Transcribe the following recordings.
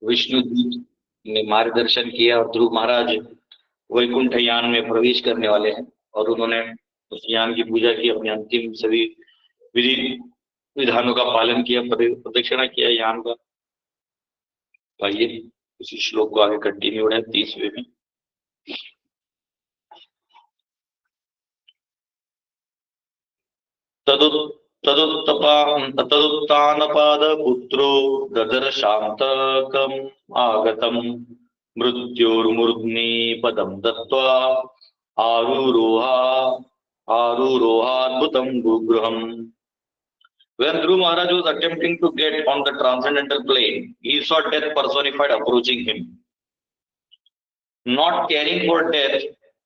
विष्णुदूत ने मार्गदर्शन किया और ध्रुव महाराज वैकुंठ यान में प्रवेश करने वाले हैं और उन्होंने उस यान की पूजा की, अपने अंतिम सभी विधि विधानों का पालन किया, प्रदक्षिणा किया यान का। आइए इसी श्लोक को आगे कंटिन्यू है 30वें में। तदुत्तानपाद पुत्रो ददर्शान्तकम् आगतम् मृत्योर्मूर्ध्नि पदं दत्त्वा आरुरोहाद्भुतं गुगृहम्। When Dhruv Maharaj was attempting to get on the transcendental plane, he saw death personified approaching him. Not caring for death,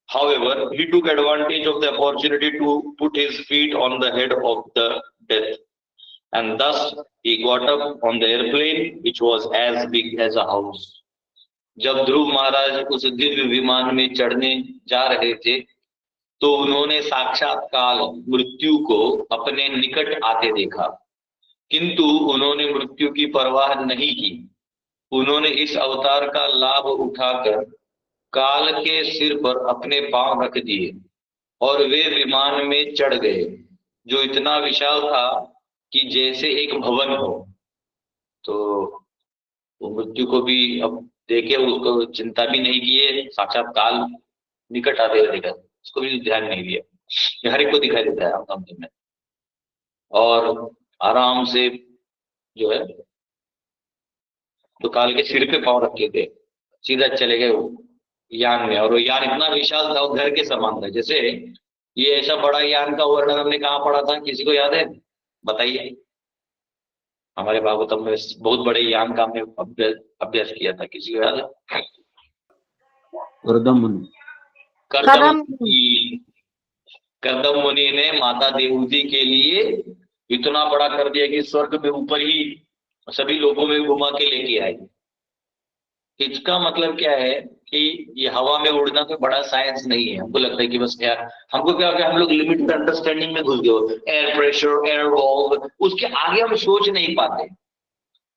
however, he took advantage of the opportunity to put his feet on the head of the death, and thus he got up on the airplane, which was as big as a house. जब ध्रुव महाराज उस दिव्य विमान में चढ़ने जा रहे थे तो उन्होंने साक्षात काल मृत्यु को अपने निकट आते देखा, किंतु उन्होंने मृत्यु की परवाह नहीं की। उन्होंने इस अवतार का लाभ उठाकर काल के सिर पर अपने पांव रख दिए और वे विमान में चढ़ गए, जो इतना विशाल था कि जैसे एक भवन हो। तो वो मृत्यु को भी अब देखे, उसको चिंता भी नहीं किए, साक्षात काल निकट आते हुए देखा, उसको भी ध्यान नहीं दिया। हर एक को दिखाई देता है आमतौर में, और आराम से जो है तो काल के सिर पे पांव रखे थे, सीधा चले गए यान में। और वो यान इतना विशाल था, वो घर के समान था। जैसे ये ऐसा बड़ा यान का वर्णन हमने कहाँ पढ़ा था, किसी को याद है? बताइए। हमारे भागवतम में बहुत बड़े यान का हमने अभ्यास किया था, किसी को याद है? कर्दम मुनि। कर्दम मुनि ने माता देवहूति के लिए इतना बड़ा कर दिया कि स्वर्ग में ऊपर ही सभी लोगों में घुमा के लेके आए। इसका मतलब क्या है कि ये हवा में उड़ना कोई बड़ा साइंस नहीं है। हमको लगता है कि बस क्या, हमको क्या हो गया, हम लोग लिमिटेड अंडरस्टैंडिंग में घुस गए, एयर प्रेशर, एयर वॉल्व, उसके आगे हम सोच नहीं पाते,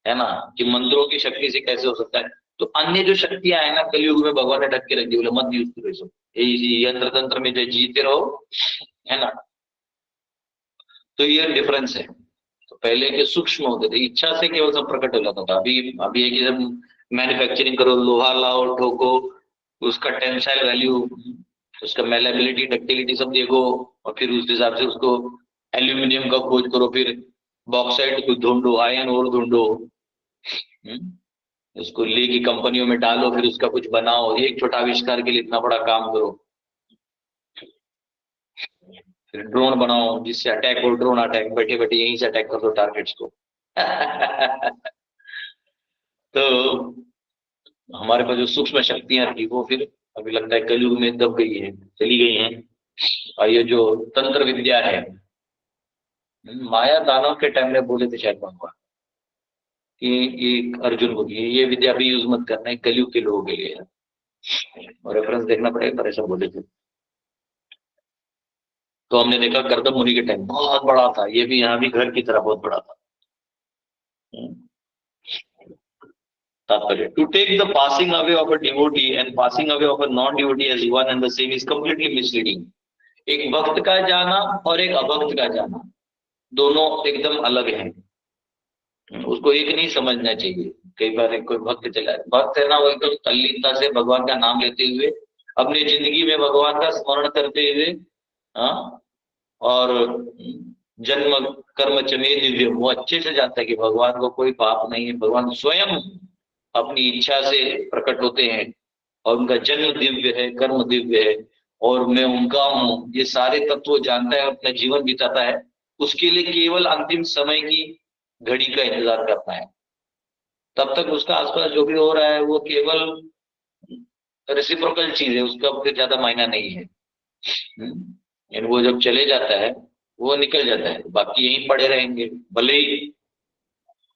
है ना, कि मंत्रों की शक्ति से कैसे हो सकता है। तो अन्य जो शक्तियां है ना, कलयुग में भगवान ने ढक के रख दी, बोले मत यूज करो इसको, यंत्र तंत्र में जो जीते रहो, है ना। तो ये डिफरेंस है। तो पहले के सूक्ष्म होते थे, इच्छा से केवल सब प्रकट हो जाता था। अभी है कि जब मैन्युफैक्चरिंग करो, लोहा लाओ, ठोको, उसका टेंसाइल वैल्यू, उसका मेलेबिलिटी, डक्टिलिटी सब देखो, और फिर उस हिसाब से उसको एल्यूमिनियम का खोज करो, फिर बॉक्साइट को ढूंढो, आयरन और ढूंढो, उसको लेके कंपनियों में डालो, फिर उसका कुछ बनाओ। एक छोटा आविष्कार के लिए इतना बड़ा काम करो। फिर ड्रोन बनाओ जिससे अटैक हो, ड्रोन अटैक, बैठे बैठे यहीं से अटैक कर दो टारगेट्स को। तो हमारे पास जो सूक्ष्म शक्तियां थी वो फिर अभी लगता है कलयुग में दब गई है, चली गई हैं। और ये जो तंत्र विद्या है, माया दानव के टाइम में बोले थे शायद भगवान कि ये अर्जुन को ये विद्या भी यूज मत करना है, कलयुग के लोगों के लिए है। और रेफरेंस देखना पड़ेगा, पर ऐसा बोले थे। तो हमने देखा कर्दम मुनि के टाइम बहुत बड़ा था, ये भी यहाँ भी घर की तरह बहुत बड़ा था। तात्पर्य, to take the passing away of a devotee and passing away of a non devotee as one and the same is completely misleading. एक भक्त का जाना और एक अभक्त का जाना दोनों एकदम अलग हैं, उसको एक नहीं समझना चाहिए। कई बार एक कोई भक्त चला, भक्त है ना, वो एकदम तल्लीनता से भगवान का नाम लेते हुए, अपनी जिंदगी में भगवान का स्मरण करते हुए, हाँ, और जन्म कर्म चमे दिव्य, वो अच्छे से जानता है कि भगवान को कोई पाप नहीं है, भगवान स्वयं अपनी इच्छा से प्रकट होते हैं और उनका जन्म दिव्य है, कर्म दिव्य है, और मैं उनका हूँ, ये सारे तत्व जानता है, अपना जीवन बिताता है। उसके लिए केवल अंतिम समय की घड़ी का इंतजार करना है। तब तक उसका आसपास जो भी हो रहा है वो केवल रेसिप्रोकल चीज है, उसका फिर ज्यादा मायना नहीं है। यानी वो जब चले जाता है वो निकल जाता है, बाकी यहीं पड़े रहेंगे। भले ही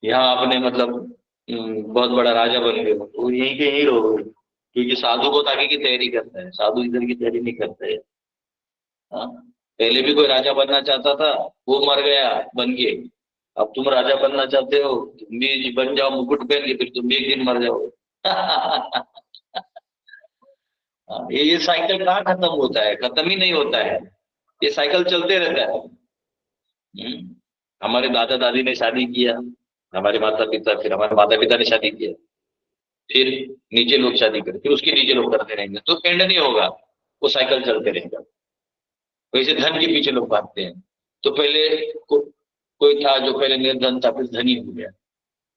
यहाँ आपने मतलब बहुत बड़ा राजा बन गए, तो यहीं के यहीं रहोगे, क्योंकि साधु बहुत आगे की तैयारी करता है, साधु इधर की तैयारी नहीं करता है। हाँ, पहले भी कोई राजा बनना चाहता था, वो मर गया, बन गए, अब तुम राजा बनना चाहते हो, तुम भी बन जाओ मुकुट पहन के, फिर तुम भी एक दिन मर जाओ। ये साइकिल कहाँ खत्म होता है? खत्म ही नहीं होता है, ये साइकिल चलते रहता है। हमारे दादा दादी ने शादी किया, हमारे माता पिता, फिर हमारे माता पिता ने शादी किया, फिर नीचे लोग शादी करते, फिर उसके नीचे लोग करते रहेंगे, तो एंड नहीं होगा, वो साइकिल चलते रहेगा। वैसे धन के पीछे लोग भागते हैं। तो पहले कोई था जो पहले निर्धन था, फिर धनी हो गया,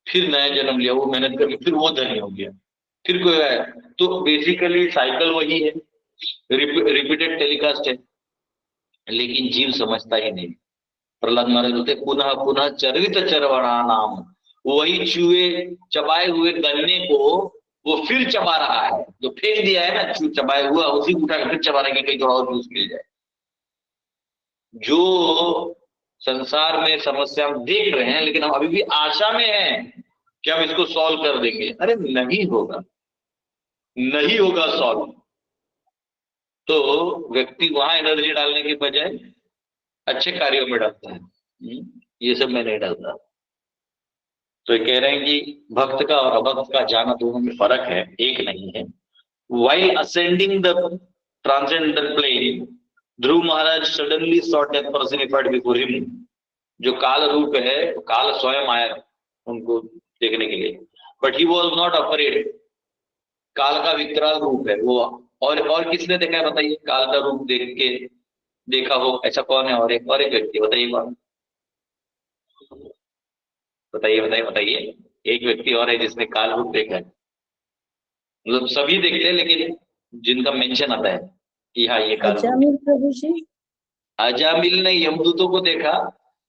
फिर नया जन्म लिया, वो मेहनत करके फिर वो धनी हो गया, फिर कोई आया। तो बेसिकली साइकिल वही है, रिपीटेड टेलीकास्ट है, लेकिन जीव समझता ही नहीं। प्रहलाद महाराज बोलते पुनः पुनः चरित चरवणा नाम, वही चूहे चबाए हुए गन्ने को वो फिर चबा रहा है, जो फेंक दिया है ना चबाए हुआ, उसी को उठा के फिर चबा रहा है कि कहीं थोड़ा और जूस मिल जाए। जो संसार में समस्या हम देख रहे हैं, लेकिन हम अभी भी आशा में हैं कि हम इसको सॉल्व कर देंगे। अरे नहीं होगा, नहीं होगा सॉल्व। तो व्यक्ति वहां एनर्जी डालने के बजाय अच्छे कार्यों में डालता है। ये सब मैं नहीं डालता। तो ये कह रहे हैं कि भक्त का और अभक्त का जाना दोनों में फर्क है, एक नहीं है। While ascending the transcendental plane, Dhruv Maharaj suddenly saw death personified before him. जो काल रूप है, काल स्वयं आया उनको देखने के लिए, but he was not afraid. काल का विकराल रूप है वो। और किसने देखा है बताइए? काल का रूप देख के देखा हो ऐसा कौन है? और एक व्यक्ति बताइए, कौन? बताइए बताइए बताइए। एक व्यक्ति और है जिसने काल रूप देखा है। मतलब सभी देखते हैं, लेकिन जिनका मेंशन आता है कि हाँ ये काल रूप। अजामिल प्रभु जी। अजामिल ने यमदूतों को देखा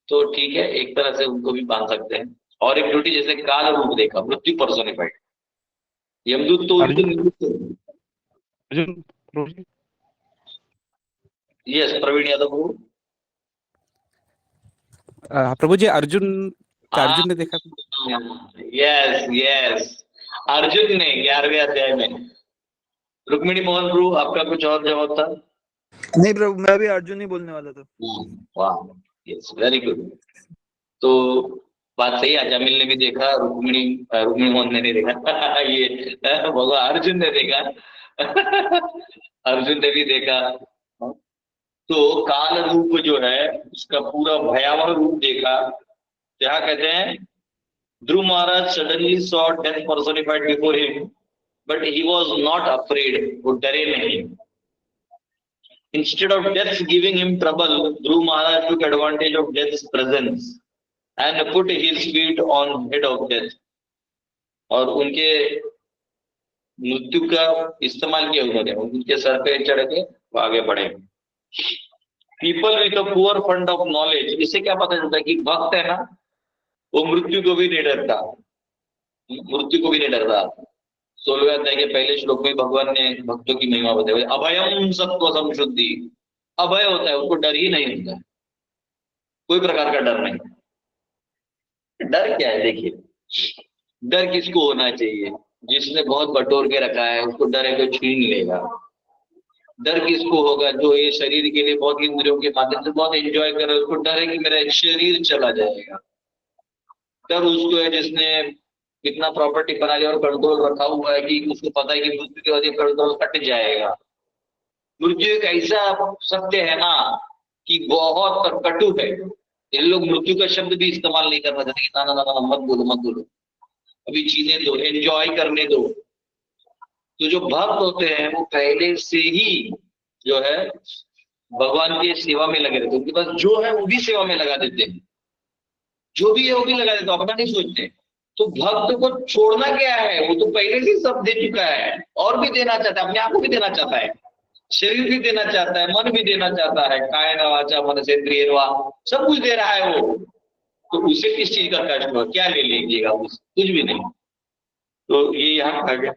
तो ठीक है, एक तरह से उनको भी मान सकते हैं। और एक ड्यूटी जैसे काल रूप देखा, मृत्यु पर्सोनिफाइड। यमदूत तो अर्जुन प्रभु जी। यस, प्रवीण यादव प्रभु। प्रभु जी, अर्जुन ने देखा। यस यस, अर्जुन ने 11वें अध्याय में। रुक्मिणी मोहन प्रभु, आपका कुछ और जवाब था? नहीं प्रभु, मैं भी अर्जुन ही बोलने वाला था। वाह, यस, वेरी गुड। तो बात सही, अजामिल ने भी देखा, रुक्मिणी मोहन ने नहीं देखा। ये भगवान अर्जुन ने देखा। अर्जुन ने भी देखा। तो काल रूप जो है उसका पूरा भयावह रूप देखा। क्या कहते हैं? Dhruv Maharaj suddenly saw death personified before him, but he was not afraid, वो डरे नहीं। Instead of death giving him trouble, Dhruv Maharaj took advantage of death's presence and put his feet on head of death. और उनके मृत्यु का इस्तेमाल किया उन्होंने, उनके सर पे चढ़ के वो आगे बढ़े। People with a poor fund of knowledge, इससे क्या पता चलता है कि भक्त है ना, वो मृत्यु को भी नहीं डरता, मृत्यु को भी नहीं डरता। 16वें अध्याय के पहले श्लोक में भगवान ने भक्तों की महिमा बताई, अभयम सत्व संशुद्धि। अभय होता है, उसको डर ही नहीं होता है, कोई प्रकार का डर नहीं। डर क्या है? देखिए, डर किसको होना चाहिए? जिसने बहुत बटोर के रखा है, उसको डर है कोई छीन लेगा। डर किसको होगा? जो ये शरीर के लिए बहुत इंद्रियों के माध्यम से बहुत एंजॉय कर रहा है, उसको डर है कि मेरा शरीर चला जाएगा। डर उसको है जिसने कितना प्रॉपर्टी बना लिया और कंट्रोल रखा हुआ है कि उसको पता है कि मृत्यु के बाद ये कंट्रोल कट जाएगा। मृत्यु एक ऐसा सत्य है ना कि बहुत कटु है। ये लोग मृत्यु का शब्द भी इस्तेमाल नहीं करना चाहते, ना ना ना मत बोलो मत बोलो, अभी जीने दो, एंजॉय करने दो। तो जो भक्त होते हैं वो पहले से ही जो है भगवान की सेवा में लगे रहते हैं, उनके पास जो है वो भी सेवा में लगा देते हैं, जो भी है वो भी लगा देते हैं, अपना नहीं सोचते। तो भक्त को छोड़ना क्या है? वो तो पहले से सब दे चुका है, और भी देना चाहता है, अपने आप को भी देना चाहता है, शरीर भी देना चाहता है, मन भी देना चाहता है, कायेन वाचा मनसेन्द्रियर्वा, सब कुछ दे रहा है वो। तो उसे किस चीज का कष्ट हो? क्या ले लीजिएगा? कुछ भी नहीं। तो ये यहाँ कहा गया,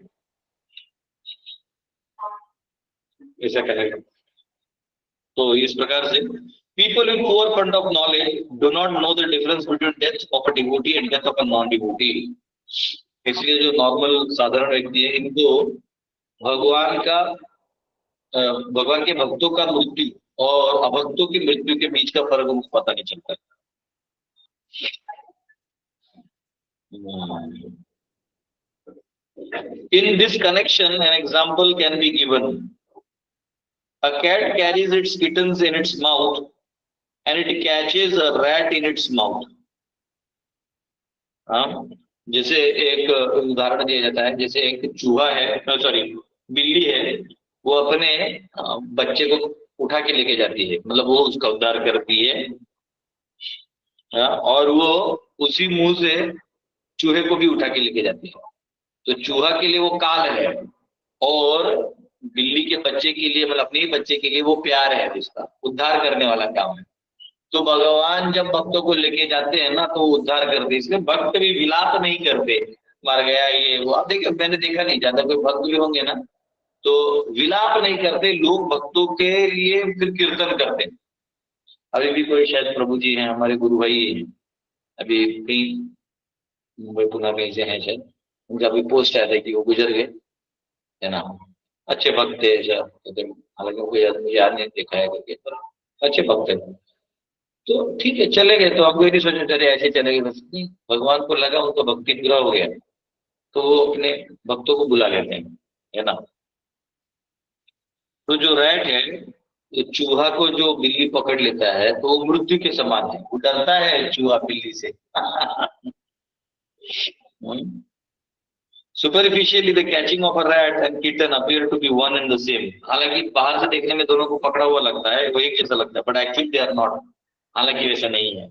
ऐसा कहेगा। तो इस प्रकार से people with poor fund of knowledge do not know the difference between death of a devotee and death of a non-devotee. इसलिए जो नॉर्मल साधारण व्यक्ति है, इनको भगवान के भक्तों का मृत्यु और अभक्तों की मृत्यु के बीच का फर्क उनको पता नहीं चलता है। In this connection, an example can be given. A cat carries its kittens in its mouth and it catches a rat in its mouth. जैसे एक उदाहरण दिया जाता है, जैसे एक चूहा है, सॉरी बिल्ली है, वो अपने बच्चे को उठा के लेके जाती है, मतलब वो उसका उद्धार करती है, और वो उसी मुंह से चूहे को भी उठा के लेके जाती है। तो चूहा के लिए वो काल है और बिल्ली के बच्चे के लिए, मतलब अपने ही बच्चे के लिए वो प्यार है, जिसका उद्धार करने वाला काम है। तो भगवान जब भक्तों को लेके जाते हैं ना, तो उद्धार करते, इसलिए भक्त भी विलाप नहीं करते, मर गया ये वो। आप देखिए, मैंने देखा नहीं, ज्यादा कोई भक्त भी होंगे ना तो विलाप नहीं करते लोग, भक्तों के लिए फिर कीर्तन करते। अभी भी कोई शायद प्रभु जी हैं, हमारे गुरु भाई हैं, अभी कहीं मुंबई पुणे कहीं से हैं शायद, उनका अभी पोस्ट आया था कि वो गुजर गए, है ना। अच्छे भक्त थे, हालांकि उनको याद नहीं देखा है करके, अच्छे भक्त थे। तो ठीक है, चले गए, तो आपको ये नहीं सोचना चाहिए ऐसे चले गए बस, नहीं, भगवान को लगा उनको भक्ति पूरा हो गया तो वो अपने भक्तों को बुला लेते हैं, है ना। तो जो रैट है, तो चूहा को जो बिल्ली पकड़ लेता है तो वो मृत्यु के समान है, वो डरता है चूहा बिल्ली से। Superficially, the catching of a rat and kitten appear to be one and the same. हालांकि बाहर से देखने में दोनों को पकड़ा हुआ लगता है, वो एक जैसा लगता है, but actually they are not. हालांकि वैसा नहीं है।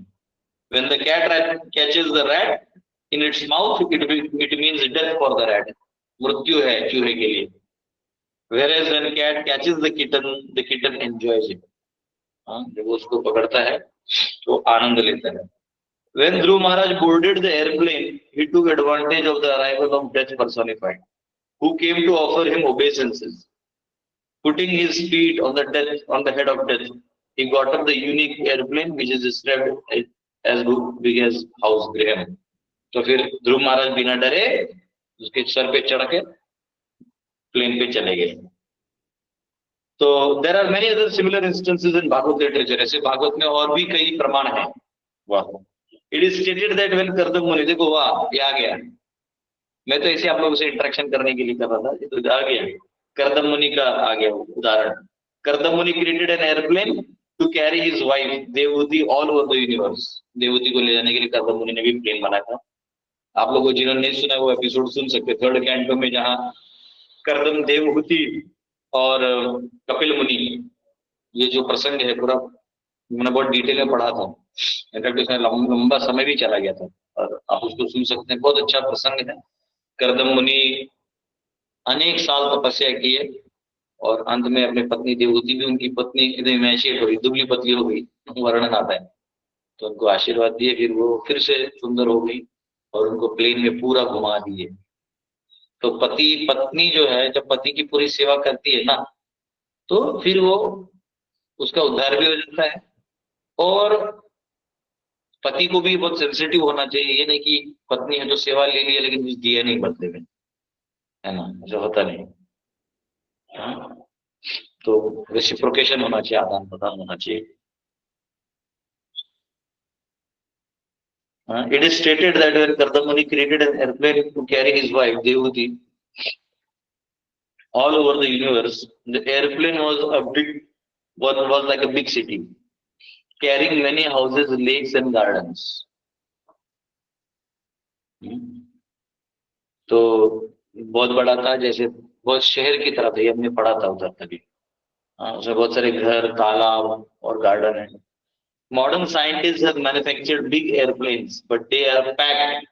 When the cat catches the rat in its mouth, it means death for the rat. मृत्यु है चूहे के लिए। Whereas when cat catches the kitten enjoys it. जब वो उसको पकड़ता है तो आनंद लेता है। When Dhruv Maharaj boarded the airplane, he took advantage of the arrival of Death personified, who came to offer him obeisances. Putting his feet on the head of Death, he got up the unique airplane, which is described as big as house Graham. तो फिर ध्रुव महाराज बिना डरे उसके sir पे चढ़ के plane पे चले गए। तो there are many other similar instances in Bhagavad literature. ऐसे भागवत में और भी कई प्रमाण हैं। वाह, It is stated that when Kardam मुनि, देखो वाह ये आ गया, मैं तो ऐसे आप लोगों से इंटरेक्शन करने के लिए कर रहा था, ये तो आ गया, कर्दम मुनि का आ गया उदाहरण। कर्दम मुनि created an airplane to carry his wife Devahuti all over the universe. Devahuti को ले जाने के लिए कर्दम मुनि ने भी प्लेन बनाया था। आप लोगों जिन्होंने नहीं सुना वो एपिसोड सुन सकते, 3rd कैंटो में, जहाँ कर्दम, देवहूति और कपिल मुनि, ये जो प्रसंग है पूरा मैंने बहुत डिटेल में पढ़ा था, इनफैक्ट इसमें लंबा समय भी चला गया था, और आप उसको सुन सकते हैं, बहुत अच्छा प्रसंग है। कर्दम मुनि अनेक साल तपस्या किए और अंत में अपनी पत्नी देवहूति भी, उनकी पत्नी इतनी हो गई, दुबली पतली हो गई, वर्णन आता है, तो उनको आशीर्वाद दिए, फिर वो फिर से सुंदर हो गई और उनको प्लेन में पूरा घुमा दिए। तो पति पत्नी जो है, जब पति की पूरी सेवा करती है ना, तो फिर वो उसका उद्धार भी हो जाता है, और पति को भी बहुत सेंसिटिव होना चाहिए। ये नहीं कि पत्नी है जो सेवा ले लिया लेकिन कुछ दिया नहीं बदले में, है ना, ऐसा होता नहीं। तो रेसिप्रोकेशन होना चाहिए, आदान प्रदान होना चाहिए। It is stated that when Kardam Muni created an airplane to carry his wife Devahuti all over the universe, the airplane was like a big city, carrying many houses, lakes and gardens. तो बहुत बड़ा था, जैसे बहुत शहर की तरह था, ये हमने पढ़ा था उधर तभी। उसमें बहुत सारे घर, तालाब और गार्डन है। Modern scientists have manufactured big airplanes, but they are packed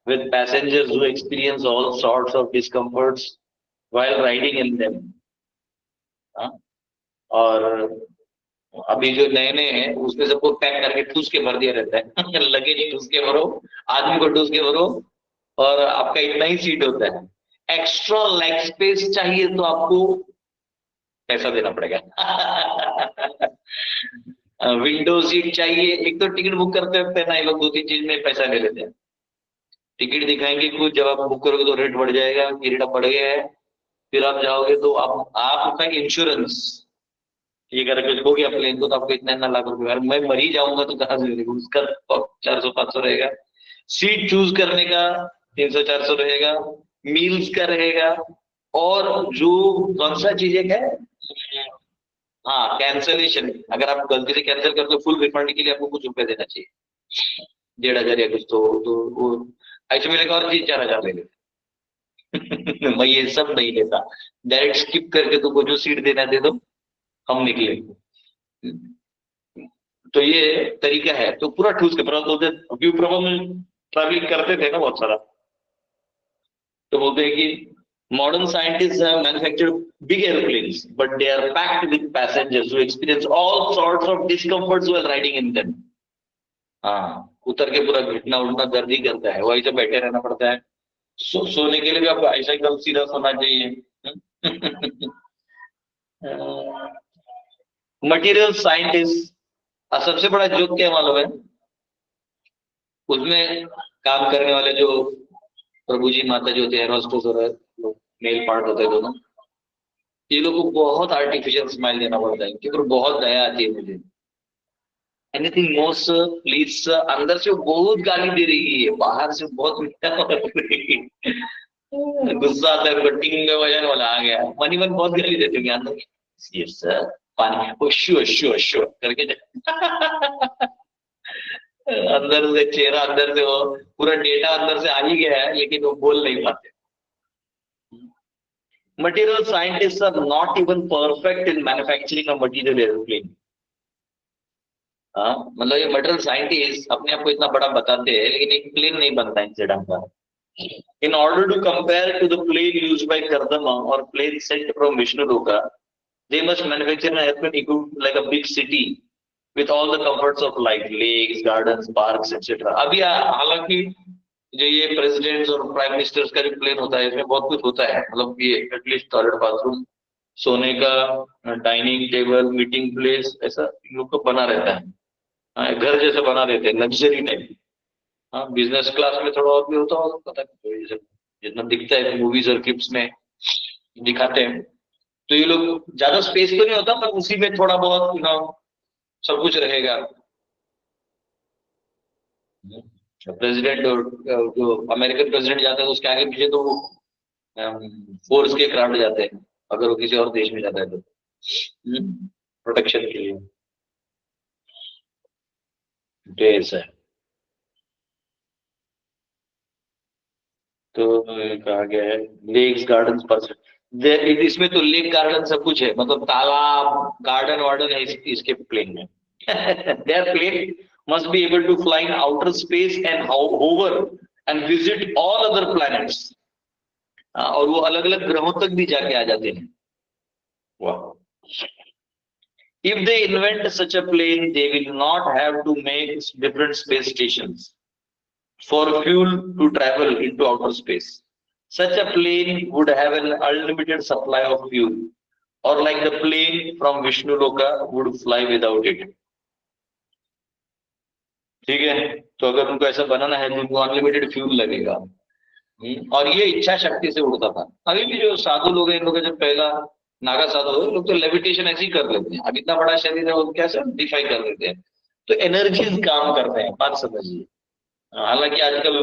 with passengers who experience all sorts of discomforts while riding in them. और अभी जो नए नए हैं उसमें सबको पैक करके ठूस के भर दिया रहता है। लगेज ठूस के भरो, आदमी को ठूस के भरो, और आपका इतना ही सीट होता है। एक्स्ट्रा लेग स्पेस चाहिए तो आपको पैसा देना पड़ेगा। विंडो सीट चाहिए, एक तो टिकट बुक करते हैं ना, ये लोग 2-3 चीज में पैसा ले लेते हैं। टिकट दिखाएंगे कुछ, जब आप बुक करोगे तो रेट बढ़ जाएगा, ये रेट बढ़ गया है, फिर आप जाओगे तो आपका इंश्योरेंस, ये अगर कुछ हो गया प्लेन को तो आपको इतना लाख रुपए, मैं मर ही जाऊंगा तो कहाँ से मिलेगा, उसका 400-500 रहेगा, सीट चूज करने का 300-400 रहेगा, मील्स का रहेगा, और जो कौन सा चीज है, हाँ कैंसलेशन, अगर आप गलती से कैंसिल करते हो फुल रिफंड के लिए आपको कुछ रुपए देना चाहिए, 1,500 या कुछ, तो वो ऐसे मिलेगा, और 3-4 हजार ले लेते। मैं ये सब नहीं लेता, डायरेक्ट स्किप करके तुमको जो सीट देना दे दो, हम निकले। तो ये तरीका है, तो पूरा ठूस के बोलते, प्रभा में ट्रैवलिंग करते थे ना बहुत सारा, तो बोलते हैं कि modern scientists have manufactured big airplanes, but they are packed with passengers who experience all sorts of discomforts while riding in them. हाँ, उतर के पूरा घुटना उठना दर्द ही करता है, वहीं से बैठे रहना पड़ता है, सोने के लिए भी आपको ऐसा एकदम सीधा सोना चाहिए। मटीरियल साइंटिस्ट, सबसे बड़ा जोक क्या मालूम है, उसमें काम करने वाले जो प्रभु जी माता जी होते हैं, एरोस्टोस और मेल पार्ट होते हैं दोनों, ये लोग को बहुत आर्टिफिशियल स्माइल देना पड़ता है, क्योंकि बहुत दया आती है मुझे। एनीथिंग मोस्ट प्लीज, अंदर से बहुत गाली दे रही है, बाहर से बहुत गुस्सा आता है, टीम में वजन वाला आ गया, मनी मन बहुत गाली देते होंगे अंदर, यस सर पानी, ओ श्योर श्योर श्योर करके अंदर से चेहरा, अंदर से वो पूरा डेटा अंदर से आ ही गया है, लेकिन वो बोल नहीं पाते। Material scientists are not even perfect in manufacturing a material airplane. हाँ, मतलब ये मटेरियल साइंटिस्ट अपने आप को इतना बड़ा बताते हैं, लेकिन एक प्लेन नहीं बनता इनसे ढंग का। In order to compare to the plane used by Kardama or plane sent from Vishnuloka, they must manufacture an airplane equipped like a big city with all the comforts of like lakes, gardens, parks, etc. अभी हालांकि जो ये presidents और prime ministers का जो plane होता है, इसमें बहुत कुछ होता है, मतलब ये एटलीस्ट टॉयलेट, बाथरूम, सोने का, डाइनिंग टेबल, मीटिंग प्लेस, ऐसा इन लोग को बना रहता है। हाँ, घर जैसे बना देते हैं, लग्जरी टाइप। हाँ, बिजनेस क्लास में थोड़ा और भी होता होगा, पता नहीं, जितना दिखता है मूवीज और क्लिप्स में दिखाते हैं, तो ये लोग ज्यादा स्पेस तो नहीं होता, पर उसी में थोड़ा बहुत सब कुछ रहेगा। प्रेसिडेंट और जो अमेरिकन प्रेसिडेंट जाता है, तो उसके आगे पीछे तो फोर्स के क्राफ्ट जाते हैं, अगर वो किसी और देश में जाता है तो प्रोटेक्शन के लिए। ऐसा है, तो कहा गया है लेक्स, गार्डन पर, इसमें तो लेक गार्डन सब कुछ है, मतलब तालाब, गार्डन वार्डन है इसके प्लेन में। Their plane must be able to fly in outer space and hover and visit all other planets. और वो अलग अलग ग्रहों तक भी जाके आ जाते हैं। वाह! If they invent such a plane, they will not have to make different space stations for fuel to travel into outer space. Such a plane would have an unlimited supply of fuel, or like the plane from Vishnuloka would fly without it. ठीक है, तो अगर उनको ऐसा बनाना है तो उनको unlimited fuel लगेगा, और ये इच्छा शक्ति से उड़ता था। अभी भी जो साधु लोग हैं, इन लोग जब पहला नागा साधु है, लोग तो लेविटेशन ऐसे ही कर लेते हैं। अब इतना बड़ा शरीर है, वो कैसे डिफाई कर लेते हैं, तो एनर्जीज काम करते हैं, बात समझिए। हालांकि आजकल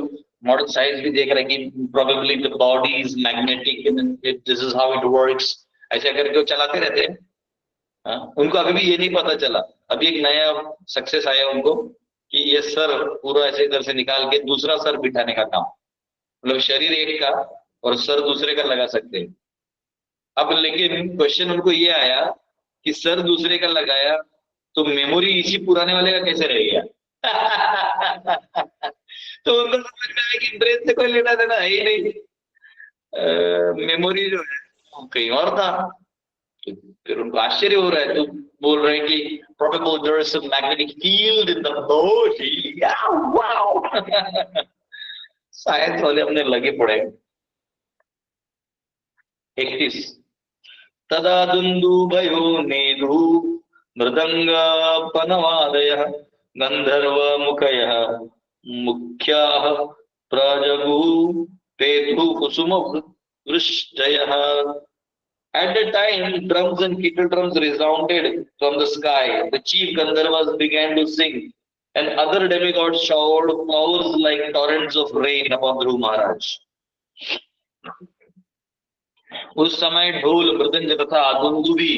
मॉडर्न साइंस भी देख रहे हैं कि probably the body is magnetic, this is how it works, ऐसे करके वो चलाते रहते हैं। उनको अभी भी ये नहीं पता चला, अभी एक नया सक्सेस आया उनको कि ये सर पूरा ऐसे इधर से निकाल के दूसरा सर बिठाने का काम, मतलब शरीर एक का और सर दूसरे का लगा सकते हैं। अब लेकिन क्वेश्चन उनको ये आया कि सर दूसरे का लगाया तो मेमोरी इसी पुराने वाले का कैसे रहेगा? तो उनको समझ में आया कि ब्रेन से कोई लेना देना है ही नहीं, मेमोरी जो है कहीं और था। तो फिर उनको आश्चर्य हो रहा है, तो बोल रहे हैं कि probably there is a magnetic field in the body. Wow! Science वाले अपने लगे पड़े। 31 तदा दुन्दुभयो नेदु मृदंग पनवादयः गंधर्व मुखयः मुख्याः प्रजगु पेतु कुसुम वृष्टयः। At the time, drums and kettle drums resounded from the sky. The chief Gandharvas began to sing. and other demigods showered flowers like torrents of rain upon Dhruv Maharaj. उस समय ढोल मृदंग तथा दुंदुभी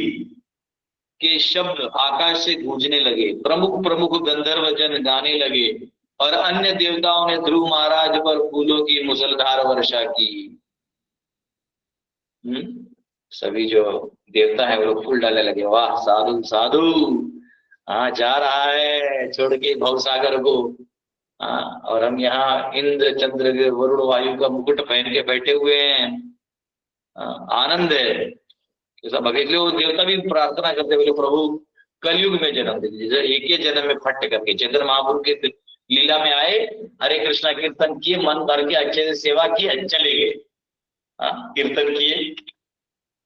के शब्द आकाश से गूंजने लगे, प्रमुख प्रमुख गंधर्व जन गाने लगे और अन्य देवताओं ने ध्रुव महाराज पर फूलों की मुसलधार वर्षा की। सभी जो देवता है वो लोग फूल डालने लगे, वाह साधु साधु, हाँ जा रहा है छोड़ के भवसागर को, हाँ और हम यहाँ इंद्र चंद्र वरुण वायु का मुकुट पहन के बैठे हुए हैं, आनंद है। सब इसलिए वो देवता भी प्रार्थना करते बोले प्रभु कलयुग में जन्म दे दीजिए, एक ही जन्म में फट करके चैतन्य महाप्रभु के लीला में आए, हरे कृष्णा कीर्तन किए, मन भर के अच्छे से सेवा की, चले गए, कीर्तन किए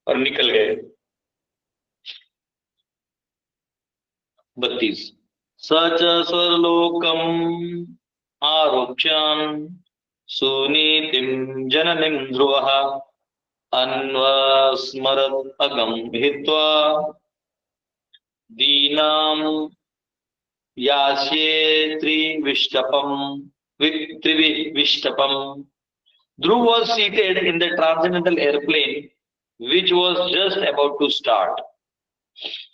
और निकल गए। 32 सच स्वरलोकम आरोप्यान सुनीतिम जननीम ध्रुवः अन्वस्मरत् अगम हित्वा दीनाम यास्ये त्रिविष्टपम त्रिविष्टपम। Dhruv was seated in the transcendental airplane which was just about to start.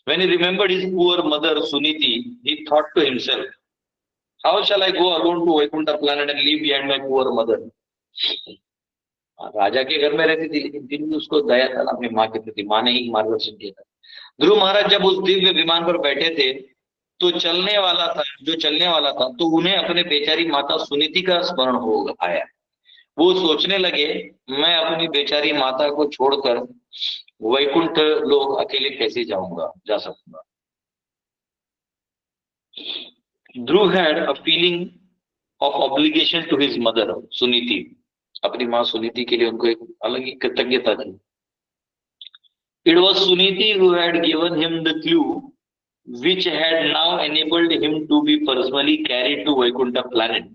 When he remembered his poor mother Suniti, he thought to himself, how shall I go alone to Vaikuntha planet and leave behind my poor mother? राजा के घर में रहती थी, लेकिन दिन में उसको दया था अपनी माँ के प्रति, माँ ने ही मार्गदर्शन किया था। ध्रुव महाराज जब उस दिव्य विमान पर बैठे थे तो चलने वाला था तो उन्हें अपने बेचारी माता सुनीति का स्मरण हो आया। वो सोचने लगे मैं अपनी बेचारी माता को छोड़कर वैकुंठ लोक अकेले कैसे जा सकूंगा। Dhruv had a feeling of obligation to his mother Suniti. अपनी माँ सुनीति के लिए उनको एक अलग ही कृतज्ञता थी। It was Suniti who had given him the clue which had now enabled him to be personally carried to Vaikuntha planet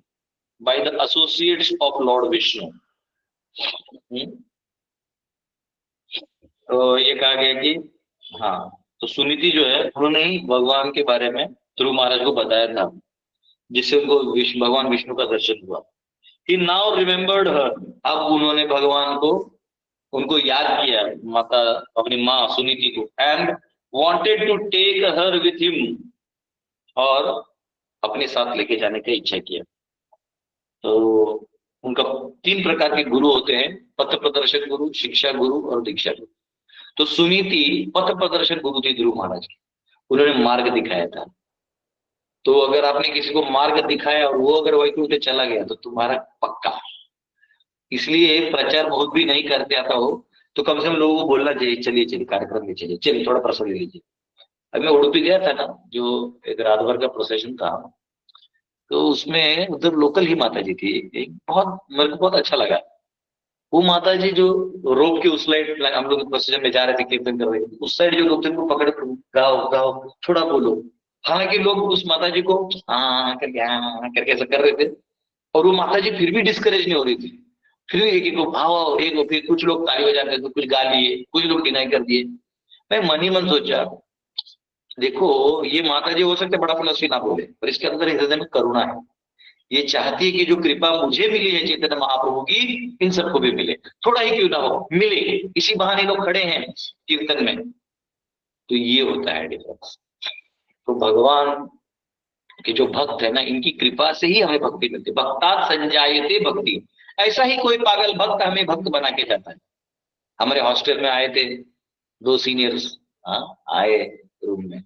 by the associates of Lord Vishnu. तो ये कहा गया कि हाँ, तो सुनीति जो है उन्होंने ही भगवान के बारे में ध्रुव महाराज को बताया था, जिससे उनको भगवान विष्णु का दर्शन हुआ। He now remembered her. अब उन्होंने भगवान को उनको याद किया, माता अपनी माँ सुनीति को, and wanted to take her with him, और अपने साथ लेके जाने की इच्छा किया। तो उनका 3 प्रकार के गुरु होते हैं, पथ प्रदर्शक गुरु, शिक्षा गुरु और दीक्षा गुरु। तो सुनीति पथ प्रदर्शक गुरु थी ध्रुव महाराज की, उन्होंने मार्ग दिखाया था। तो अगर आपने किसी को मार्ग दिखाया और वो अगर वैकुंठ चला गया तो तुम्हारा पक्का। इसलिए प्रचार बहुत भी नहीं करते आता हो तो कम से कम लोगों को बोलना चाहिए, चलिए कार्यक्रम में चलिए थोड़ा प्रसाद ले लीजिए। अभी मैं उड़पी गया था ना, जो एक रात भर का प्रोसेशन था, तो उसमें उधर लोकल ही माता जी थी, एक बहुत मेरे को बहुत अच्छा लगा। वो माता जी जो रोप के उस साइड, हम लोग प्रोसेशन में जा रहे थे, कीर्तन कर रहे थे, उस साइड जो लोग थे उनको पकड़ गाओ थोड़ा बोलो। हालांकि लोग उस माता जी को हाँ करके ऐसा कर रहे थे, और वो माता जी फिर भी डिस्करेज नहीं हो रही थी। फिर एक को भाव, फिर कुछ लोग ताली बजाते थे, कुछ गा लिए, कुछ लोग डिनाई कर दिए। मैं मन ही मन सोचा, देखो ये माता जी हो सकते बड़ा फलस्वी ना बोले, पर इसके अंदर हृदय में करुणा है। ये चाहती है कि जो कृपा मुझे मिली है चैतन्य महाप्रभु की, इन सबको भी मिले, थोड़ा ही क्यों ना हो मिले। इसी बहाने लोग खड़े हैं कीर्तन में, तो ये होता है डिफरेंस। तो भगवान के जो भक्त है ना, इनकी कृपा से ही हमें भक्ति मिलती है। भक्तात् संजायते भक्ति। ऐसा ही कोई पागल भक्त हमें भक्त बना के जाता है। हमारे हॉस्टल में आए थे 2 सीनियर्स, आए रूम में,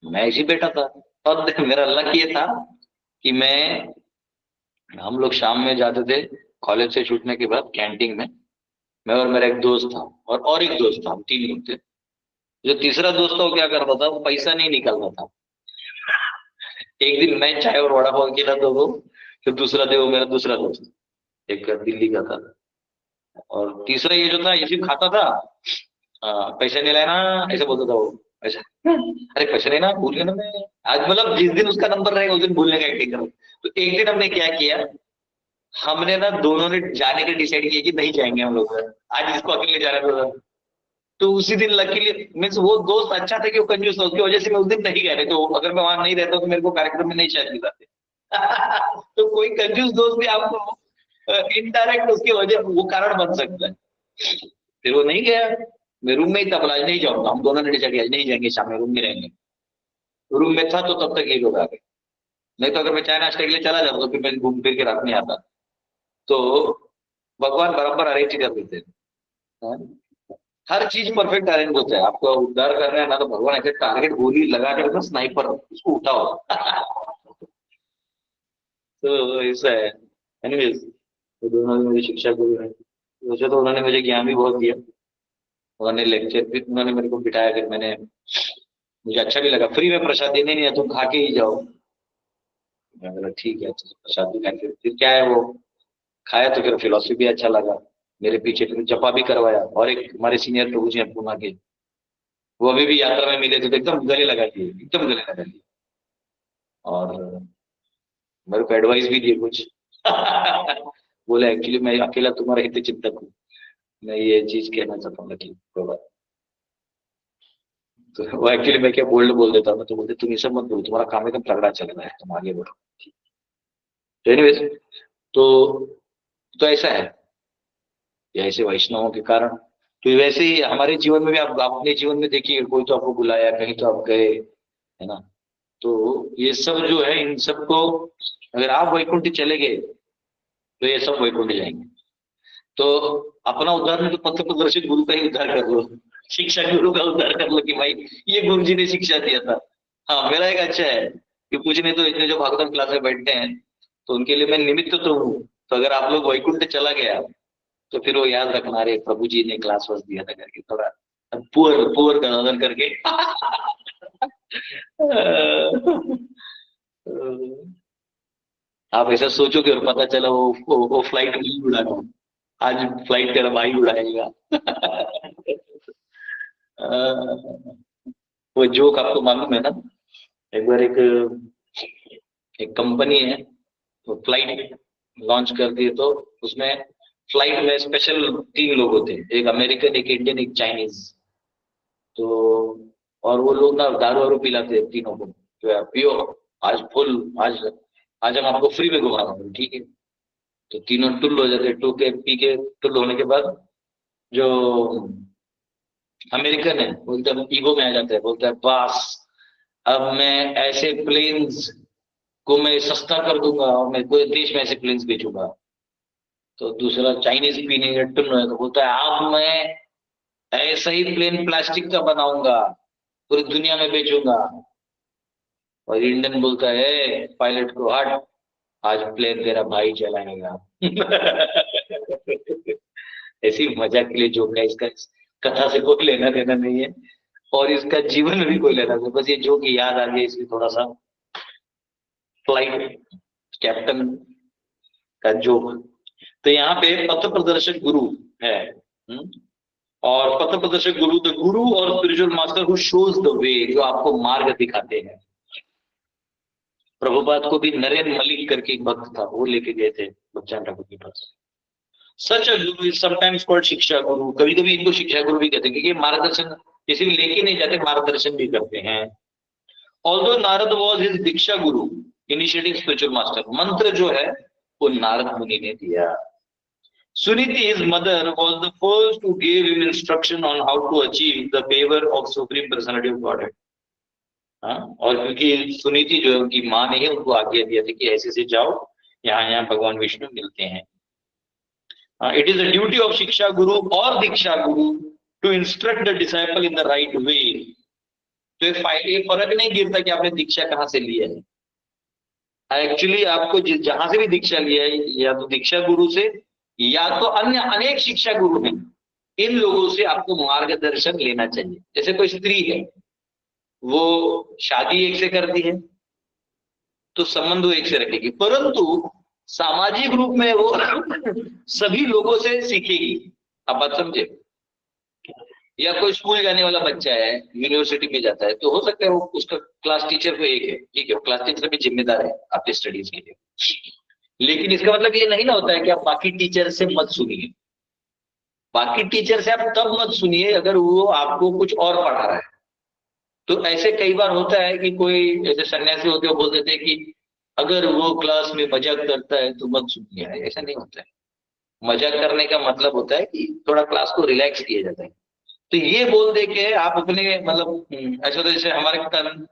मैं ऐसे बैठा था, और मेरा लक ये था कि हम लोग शाम में जाते थे कॉलेज से छूटने के बाद कैंटीन में, मैं और मेरा एक दोस्त था और एक दोस्त था, हम 3 लोग थे। जो तीसरा दोस्त था वो क्या करता था, वो पैसा नहीं निकालता था। एक दिन मैं चाय और वड़ा पाव खेला तो वो, फिर दूसरा दिन वो मेरा दूसरा दोस्त एक दिल्ली का था, और तीसरा ये जो था ये सिर्फ खाता था, पैसा नहीं लाना ऐसे बोलता था वो, ऐसा अरे पैसा लेना भूल गया ना मैं आज, मतलब जिस दिन उसका नंबर रहेगा उस दिन भूलने का एक्टिंग करो। तो एक दिन हमने क्या किया, हमने ना दोनों ने जाने का डिसाइड किया कि नहीं जाएंगे हम लोग, आज इसको अकेले जाना था। तो उसी दिन लकीली मीन्स वो दोस्त अच्छा था कि वो कंजूस था, उसकी वजह से मैं उस दिन नहीं गया, नहीं तो अगर मैं वहां नहीं रहता तो मेरे को कार्यक्रम में नहीं शायद मिलाते। तो कोई कंजूस दोस्त भी आपको इनडायरेक्ट उसकी वजह वो कारण बन सकता है। फिर वो नहीं गया, मैं रूम में ही था, बोला आज नहीं जाऊंगा, हम दोनों ने डिसाइड किया आज नहीं जाएंगे, शाम में रूम में रहेंगे। रूम में था तो तब तक ये लोग आ गए, नहीं तो अगर मैं चाय नाश्ते के लिए चला जाता तो फिर मैं घूम फिर के रात में आता। तो भगवान बराबर अरेंज कर देते हैं, हर चीज परफेक्ट अरेंज होता है। आपको उद्धार करना है ना, तो भगवान ऐसे टारगेट गोली लगा कर ना स्नाइपर उसको उठाओ। तो ऐसा है। एनीवेज, तो दोनों भी मेरी शिक्षा गुरु है, वैसे तो उन्होंने मुझे ज्ञान भी बहुत दिया। उन्होंने लेक्चर भी, उन्होंने मेरे को बिठाया, फिर मैंने, मुझे अच्छा भी लगा, फ्री में प्रसाद देने नहीं है, तुम खा के ही जाओ। मैं बोला ठीक है, अच्छा प्रसाद भी खाए, फिर क्या है वो खाया, तो फिर फिलोसफी भी अच्छा लगा। मेरे पीछे फिर जपा भी करवाया, और एक हमारे सीनियर प्रभु जी हैं पूना के, वो अभी भी यात्रा में मिले थे तो एकदम गले लगा दिए, एकदम गले लगा दिए, और मेरे को एडवाइस भी दिए कुछ। बोले एक्चुअली मैं अकेला तुम्हारा हित चिंतक हूँ, मैं ये चीज कहना चाहता हूँ कि तो वो एक्चुअली मैं क्या बोल्ड बोल देता हूँ, तो बोलते तुम ये सब मत बोलो, तुम्हारा काम एकदम तगड़ा चल रहा है, तुम आगे बढ़ो। तो एनीवेज, तो ऐसा है, या ऐसे वैष्णवों के कारण। तो वैसे ही हमारे जीवन में भी आप अपने जीवन में देखिए, कोई तो आपको बुलाया, कहीं तो आप गए, है ना। तो ये सब जो है, इन सबको अगर आप वैकुंठ चले गए तो ये सब वैकुंठ जाएंगे। तो अपना उद्धार में तो पथ प्रदर्शित गुरु का ही उद्धार कर लो, शिक्षा गुरु का उद्धार कर लो कि भाई ये गुरु जी ने शिक्षा दिया था। हाँ, मेरा एक अच्छा है कि कुछ नहीं तो इतने जो भागवतम क्लास में बैठते हैं, तो उनके लिए मैं निमित्त तो हूँ। तो अगर आप लोग वैकुंठ चला गया तो फिर वो याद रखना, रे प्रभु जी ने क्लास वास दिया था करके, थोड़ा पुअर पुअर गणोदन करके। आप ऐसा सोचोगे और पता चला वो फ्लाइट नहीं उड़ाना, आज फ्लाइट तेरा भाई उड़ाएगा। वो जोक आपको मालूम है ना, एक बार एक कंपनी है, तो फ्लाइट लॉन्च कर दिए, तो उसमें फ्लाइट में स्पेशल 3 लोग होते हैं, एक अमेरिकन, एक इंडियन, एक चाइनीज। तो और वो लोग ना दारू वारू पिलाते हैं तीनों को, तो यार पियो, आज फुल, आज आज हम आपको फ्री में घुमा रहे हैं, ठीक है। तो तीनों टुल हो जाते हैं, टू के पी के टुल होने के बाद जो अमेरिकन है वो एकदम ईगो में आ जाता है, बोलता है बस अब मैं ऐसे प्लेन्स को मैं सस्ता कर दूंगा और मैं पूरे देश में ऐसे प्लेन्स बेचूंगा। तो दूसरा चाइनीज पीने का टुन है, तो बोलता है अब मैं ऐसा ही प्लेन प्लास्टिक का बनाऊंगा, पूरी दुनिया में बेचूंगा। और इंडियन बोलता है पायलट को, हट, आज प्लेन तेरा भाई चलाएगा। ऐसी मजाक के लिए जोक है, इसका कथा से कोई लेना देना नहीं है, और इसका जीवन में भी कोई लेना नहीं, बस ये जोक याद आ गया इसलिए थोड़ा सा, फ्लाइट कैप्टन का जोक। तो यहाँ पे पथ प्रदर्शक गुरु है, और पथ प्रदर्शक गुरु, द गुरु और spiritual master who shows the way, जो आपको मार्ग दिखाते हैं। प्रभुपाद को भी नरेंद्र मलिक करके एक भक्त था, वो लेके गए थे बच्चन ठाकुर के पास। सच अ गुरु इज समटाइम्स कॉल्ड शिक्षा गुरु, कभी कभी इनको शिक्षा गुरु भी कहते हैं, क्योंकि मार्गदर्शन किसी भी लेके नहीं जाते, मार्गदर्शन भी करते हैं। Although Narad was his Diksha Guru, initiating spiritual master, मंत्र जो है वो नारद मुनि ने दिया। Suniti, his mother, was the first to give him instruction on how to achieve the favor of Supreme Personality of Godhead. हाँ, और क्योंकि सुनीति जो है उनकी माँ ने ही उनको आज्ञा दिया था कि ऐसे से जाओ, यहाँ यहाँ भगवान विष्णु मिलते हैं। It is the duty of shiksha guru और diksha guru to instruct the disciple in the right way. तो ये फर्क नहीं गिरता कि आपने दीक्षा कहाँ से लिया है। एक्चुअली आपको जहां से भी दीक्षा लिया है, या तो दीक्षा गुरु से या तो अन्य अनेक शिक्षा गुरु हैं, इन लोगों से आपको मार्गदर्शन लेना चाहिए। जैसे कोई स्त्री है, वो शादी एक से करती है तो संबंध वो एक से रखेगी, परंतु सामाजिक रूप में वो सभी लोगों से सीखेगी। आप बात समझे। या कोई स्कूल जाने वाला बच्चा है, यूनिवर्सिटी में जाता है, तो हो सकता है वो उसका क्लास टीचर तो एक है, ठीक है, क्लास टीचर भी जिम्मेदार है आपके स्टडीज के लिए। लेकिन इसका मतलब ये नहीं ना होता है कि आप बाकी टीचर से मत सुनिए। बाकी टीचर से आप तब मत सुनिए अगर वो आपको कुछ और पढ़ा रहा है। तो ऐसे कई बार होता है कि कोई ऐसे सन्यासी होते हैं, बोल देते हैं कि अगर वो क्लास में मजाक करता है तो मत सुनिए। ऐसा नहीं होता है। मजाक करने का मतलब होता है कि थोड़ा क्लास को रिलैक्स किया जाता है। तो ये बोल दे के आप अपने मतलब ऐसा होता है जैसे हमारे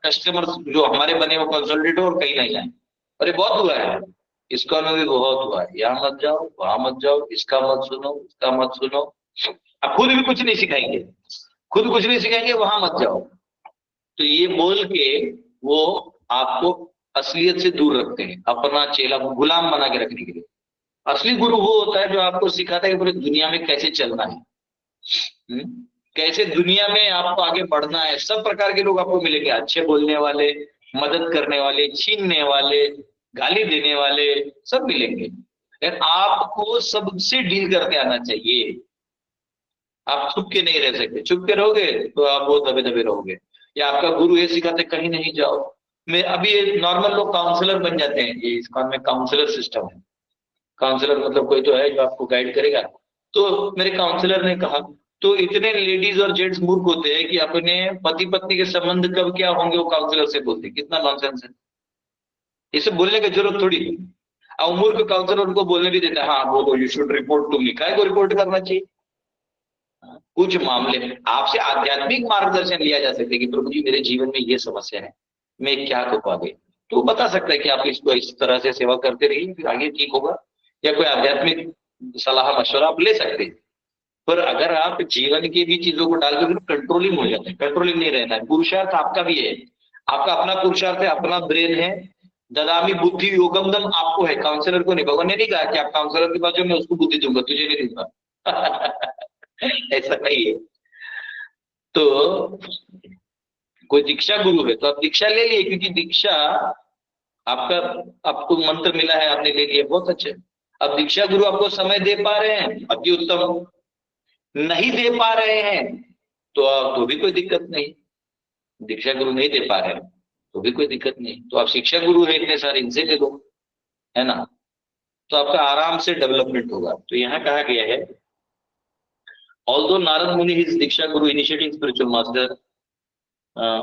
कस्टमर जो हमारे बने वो कंसल्टेंट हो और कहीं नहीं जाए। अरे बहुत हुआ है, इसका में भी बहुत हुआ है, यहाँ मत जाओ वहां मत जाओ, इसका मत सुनो उसका मत सुनो। आप खुद भी कुछ नहीं सिखाएंगे, खुद कुछ नहीं सिखाएंगे, वहां मत जाओ। तो ये बोल के वो आपको असलियत से दूर रखते हैं, अपना चेला गुलाम बना के रखने के लिए। असली गुरु वो होता है जो आपको सिखाता है कि पूरी दुनिया में कैसे चलना है, कैसे दुनिया में आपको आगे बढ़ना है। सब प्रकार के लोग आपको मिलेंगे, अच्छे बोलने वाले, मदद करने वाले, छीनने वाले, गाली देने वाले, सब मिलेंगे। लेकिन आपको सबसे डील करके आना चाहिए। आप छुप के नहीं रह सकते, छुप के रहोगे तो आप बहुत दबे दबे रहोगे। या आपका गुरु ये सिखाते कहीं नहीं जाओ। मैं अभी नॉर्मल लोग काउंसलर बन जाते हैं, ये इस्कॉन में काउंसलर सिस्टम है। काउंसलर मतलब कोई तो है जो आपको गाइड करेगा। तो मेरे काउंसलर ने कहा, तो इतने लेडीज और जेंट्स मूर्ख होते हैं कि अपने पति पत्नी के संबंध कब क्या होंगे वो काउंसलर से बोलते हैं। कितना नॉनसेंस है, इसे बोलने की जरूरत थोड़ी है। और मूर्ख काउंसलर उनको बोलने भी देता है, हाँ बोलो you should report to me. काय को रिपोर्ट करना चाहिए? कुछ मामले में आपसे आध्यात्मिक मार्गदर्शन लिया जा सकता है कि प्रभु जी मेरे जीवन में ये समस्या है, मैं क्या करूँ आगे। तो बता सकता है कि आप इसको इस तरह से सेवा करते रहिए, फिर आगे ठीक होगा। या कोई आध्यात्मिक सलाह मशवरा आप ले सकते हैं। पर अगर आप जीवन की भी चीजों को डाल के कंट्रोलिंग हो जाते हैं, कंट्रोलिंग नहीं रहना है। पुरुषार्थ आपका भी है, आपका अपना पुरुषार्थ है, अपना ब्रेन है। ददामी बुद्धि योगम दम आपको है, काउंसलर को नहीं। भगवान ने नहीं कहा कि आप काउंसलर के पास जो मैं उसको बुद्धि दूंगा, तुझे नहीं दूंगा। ऐसा नहीं है। तो कोई दीक्षा गुरु है तो आप दीक्षा ले लिए, क्योंकि दीक्षा आपका, आपको मंत्र मिला है, आपने ले लिया, बहुत अच्छे। अब दीक्षा गुरु आपको समय दे पा रहे हैं, अति उत्तम। नहीं दे पा रहे हैं तो भी कोई दिक्कत नहीं। दीक्षा गुरु नहीं दे पा रहे हैं तो भी कोई दिक्कत नहीं। तो आप शिक्षा गुरु है इतने सारे, इनसे ले लो, है ना। तो आपका आराम से डेवलपमेंट होगा। तो यहाँ कहा गया है, although Narad Muni, his Diksha Guru, initiating spiritual master,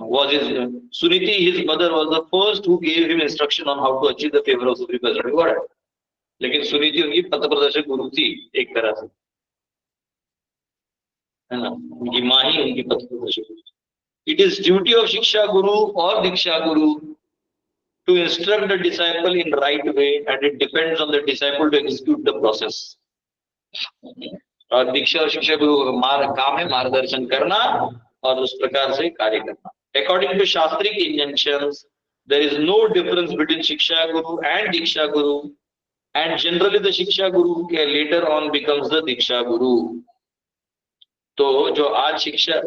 was his Suniti, his mother, was the first who gave him instruction on how to achieve the favor of Supreme Personality of Godhead. लेकिन सुनीति उनकी पथ प्रदर्शक गुरु थी एक तरह से, है ना। उनकी माँ ही उनकी पथ प्रदर्शक। It is duty of शिक्षा गुरु और दीक्षा गुरु to instruct the disciple in right way, and it depends on the disciple to execute the process. और दीक्षा और शिक्षा गुरु का काम है मार्गदर्शन करना और उस प्रकार से कार्य करना। According to शास्त्रिक injunctions, there is no difference between शिक्षा गुरु and Diksha Guru, and generally the शिक्षा गुरु later on becomes the दीक्षा गुरु। तो जो आज शिक्षा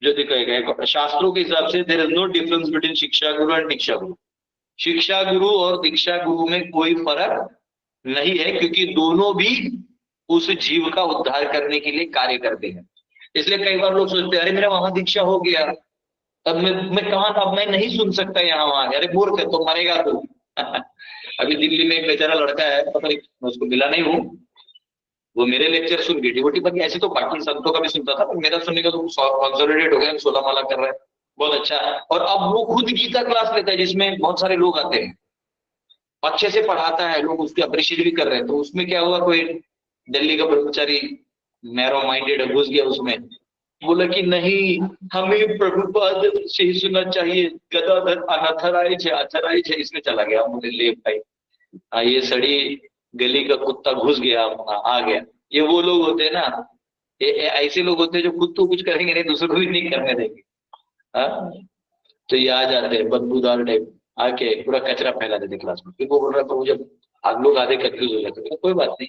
जो दिखाएगा शास्त्रों के हिसाब से, there is no difference between शिक्षा गुरु and दीक्षा गुरु। शिक्षा गुरु और दीक्षा गुरु में कोई फर्क नहीं है, क्योंकि दोनों भी उस जीव का उद्धार करने के लिए कार्य करते हैं। इसलिए कई बार लोग सोचते हैं, अरे मेरा वहां दीक्षा हो गया, अब मैं कहाँ, अब मैं नहीं सुन सकता यहाँ वहां। अरे मूर्ख है, तो मरेगा तू। अभी दिल्ली में एक बेचारा लड़का है, पता नहीं, मैं उसको मिला नहीं हूँ, वो मेरे लेक्चर सुन के डिवोटी बन गया। ऐसे तो बाकी संतों का भी सुनता था, पर मेरा सुनने का तो कंसोलिडेट हो गया, 16 माला कर रहा है, बहुत अच्छा। और अब वो खुद गीता क्लास लेता है, जिसमें बहुत सारे लोग आते हैं, अच्छे से पढ़ाता है, लोग उसको अप्रिशिएट भी कर रहे हैं। तो उसमें क्या हुआ, कोई दिल्ली का ब्रह्मचारी नैरो माइंडेड घुस गया उसमें, बोला कि नहीं, हमें प्रभुपाद से ही सुनना चाहिए, गदाधर अनाथराइज है, अथराइज है, इसमें चला गया। मुझे ले भाई, ये सड़ी गली का कुत्ता घुस गया, आ गया। ये वो लोग होते हैं ना, ये ऐसे लोग होते हैं जो खुद तो कुछ करेंगे नहीं, दूसरों को भी नहीं करने देंगे। तो ये आ जाते हैं बदबूदार टाइप, आके पूरा कचरा फैला देते क्लास में। फिर वो बोल रहा है, जब लोग आधे कंफ्यूज हो जाते हैं। कोई बात नहीं,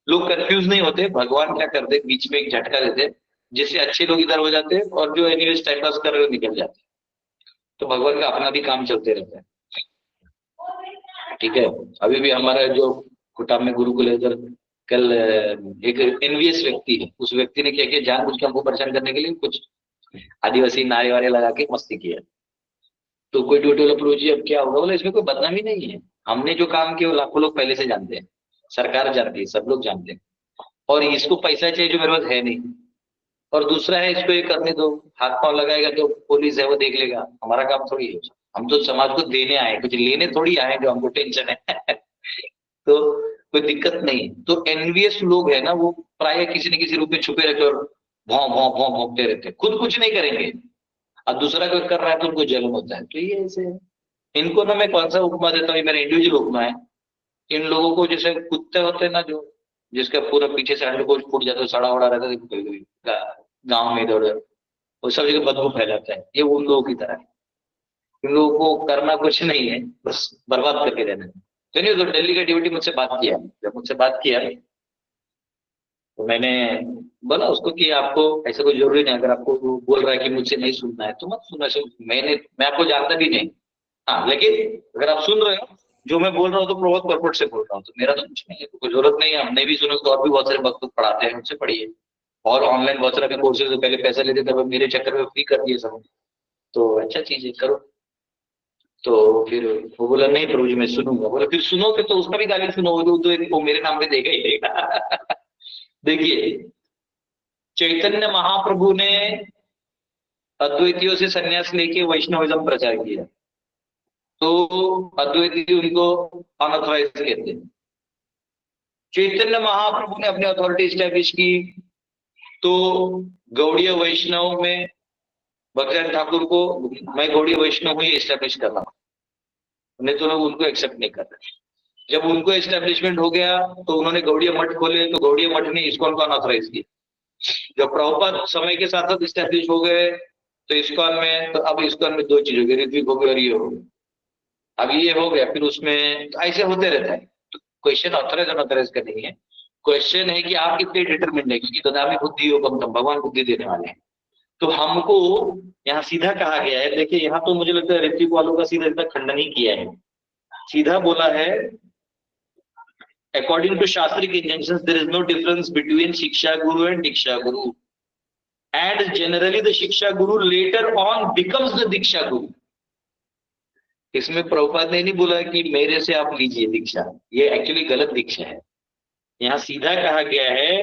लोग कंफ्यूज नहीं होते, भगवान क्या करते, बीच में एक झटका देते, जिससे अच्छे लोग इधर हो जाते हैं और जो एनीवेज टाइम पास कर रहे हो निकल जाते हैं। तो भगवान का अपना भी काम चलते रहता है, ठीक है। अभी भी हमारा जो कुटाम में गुरुकुल है उधर, कल एक एनवीएस व्यक्ति है, उस व्यक्ति ने क्या किया, जानबूझ के हमको परेशान करने के लिए कुछ आदिवासी नारे वारे लगा के मस्ती किया। तो कोई ड्यूटी वाला, प्रभु जी अब क्या होगा? बोला इसमें कोई बदनामी नहीं है, हमने जो काम किया वो लाखों लोग पहले से जानते हैं, सरकार जानती है, सब लोग जानते हैं। और इसको पैसा चाहिए जो मेरे पास है नहीं, और दूसरा है इसको ये करने दो, हाथ पांव लगाएगा तो पुलिस है वो देख लेगा, हमारा काम थोड़ी है। हम तो समाज को देने आए, कुछ लेने थोड़ी आए जो हमको टेंशन है। तो कोई दिक्कत नहीं। तो एनवीएस लोग है ना, वो प्राय किसी न किसी रूप में छुपे रहते और भौं भौं भौं भौंकते रहते, खुद कुछ नहीं करेंगे और दूसरा कोई कर रहा है तो उनको जलन होता है। तो ये ऐसे है। इनको ना मैं कौन सा उपमा देता हूँ, मेरा इंडिविजुअल उपमा है। इन लोगों को जैसे कुत्ते होते हैं ना, जो जिसका पूरा पीछे से अंडर कोच फूट जाता है, सड़ा वड़ा रहता है गाँव में इधर उधर, वो सब जगह बदबू फैलाता है, ये उन लोगों की तरह है। इन लोगों को करना कुछ नहीं है, बस बर्बाद करके रहना है। तो नहीं, तो दिल्ली का ड्यूटी मुझसे बात किया, जब मुझसे बात किया तो मैंने बोला उसको कि आपको ऐसा कोई जरूरी नहीं, अगर आपको वो बोल रहा है कि मुझसे नहीं सुनना है तो मत सुनना। मैं आपको जानता भी नहीं, हाँ, लेकिन अगर आप सुन रहे हो जो मैं बोल रहा हूँ तो बहुत परपोर्ट से बोल रहा हूँ, तो मेरा तो कुछ नहीं है, तो कोई जरूरत नहीं है। हमने भी सुना तो और भी बहुत सारे वक्त पढ़ाते हैं, उनसे पढ़िए। और ऑनलाइन बहुत सारे कोर्सेज पहले पैसे लेते थे, मेरे चक्कर में फ्री कर दिए सब, तो अच्छा चीज है, करो। तो फिर वो बोला नहीं प्रभु जी मैं सुनूंगा। बोला फिर सुनोगे तो उसका भी गाली सुनो, वो मेरे नाम पे देगा ही देगा। देखिए, चैतन्य महाप्रभु ने अद्वैतियों से संन्यास लेके वैष्णविज्म प्रचार किया, तो अद्वैती उनको अनऑथराइज कहते हैं। चैतन्य महाप्रभु ने अपनी अथॉरिटी स्टैब्लिश की, तो गौड़ीय वैष्णव में भक्तिनाथ ठाकुर को मैं गौड़ीय वैष्णव हूँ ये स्टैब्लिश कर रहा हूँ, नहीं तो लोग उनको एक्सेप्ट नहीं कर रहे। जब उनको एस्टेब्लिशमेंट हो गया तो उन्होंने गौड़ीय मठ खोले, तो गौड़ीय मठ ने इस्कॉन को अनऑथराइज किया। जब प्रभुपाद समय के साथ साथ स्टैब्लिश हो गए तो इस्कॉन में, तो अब इस्कॉन में दो चीज हो गई, ऋत्विक हो गई और ये हो गया। अब ये हो गया, फिर उसमें तो ऐसे होते रहता है। तो क्वेश्चन ऑथराइज अनऑथराइज का नहीं है, क्वेश्चन है कि आप कितने डिटरमिनेट है, क्योंकि ददामी बुद्धि योग भगवान बुद्धि देने वाले हैं। तो हमको यहाँ सीधा कहा गया है, देखिए यहाँ तो मुझे लगता है ऋत्विक वालों का सीधा इतना खंडन ही किया है, सीधा बोला है according to Shastric injunctions there is no difference between Shiksha Guru and Diksha Guru, and generally the Shiksha Guru later on becomes the Diksha Guru. इसमें प्रभुपाद ने नहीं बोला कि मेरे से आप लीजिए दीक्षा, ये एक्चुअली गलत दीक्षा है। यहाँ सीधा कहा गया है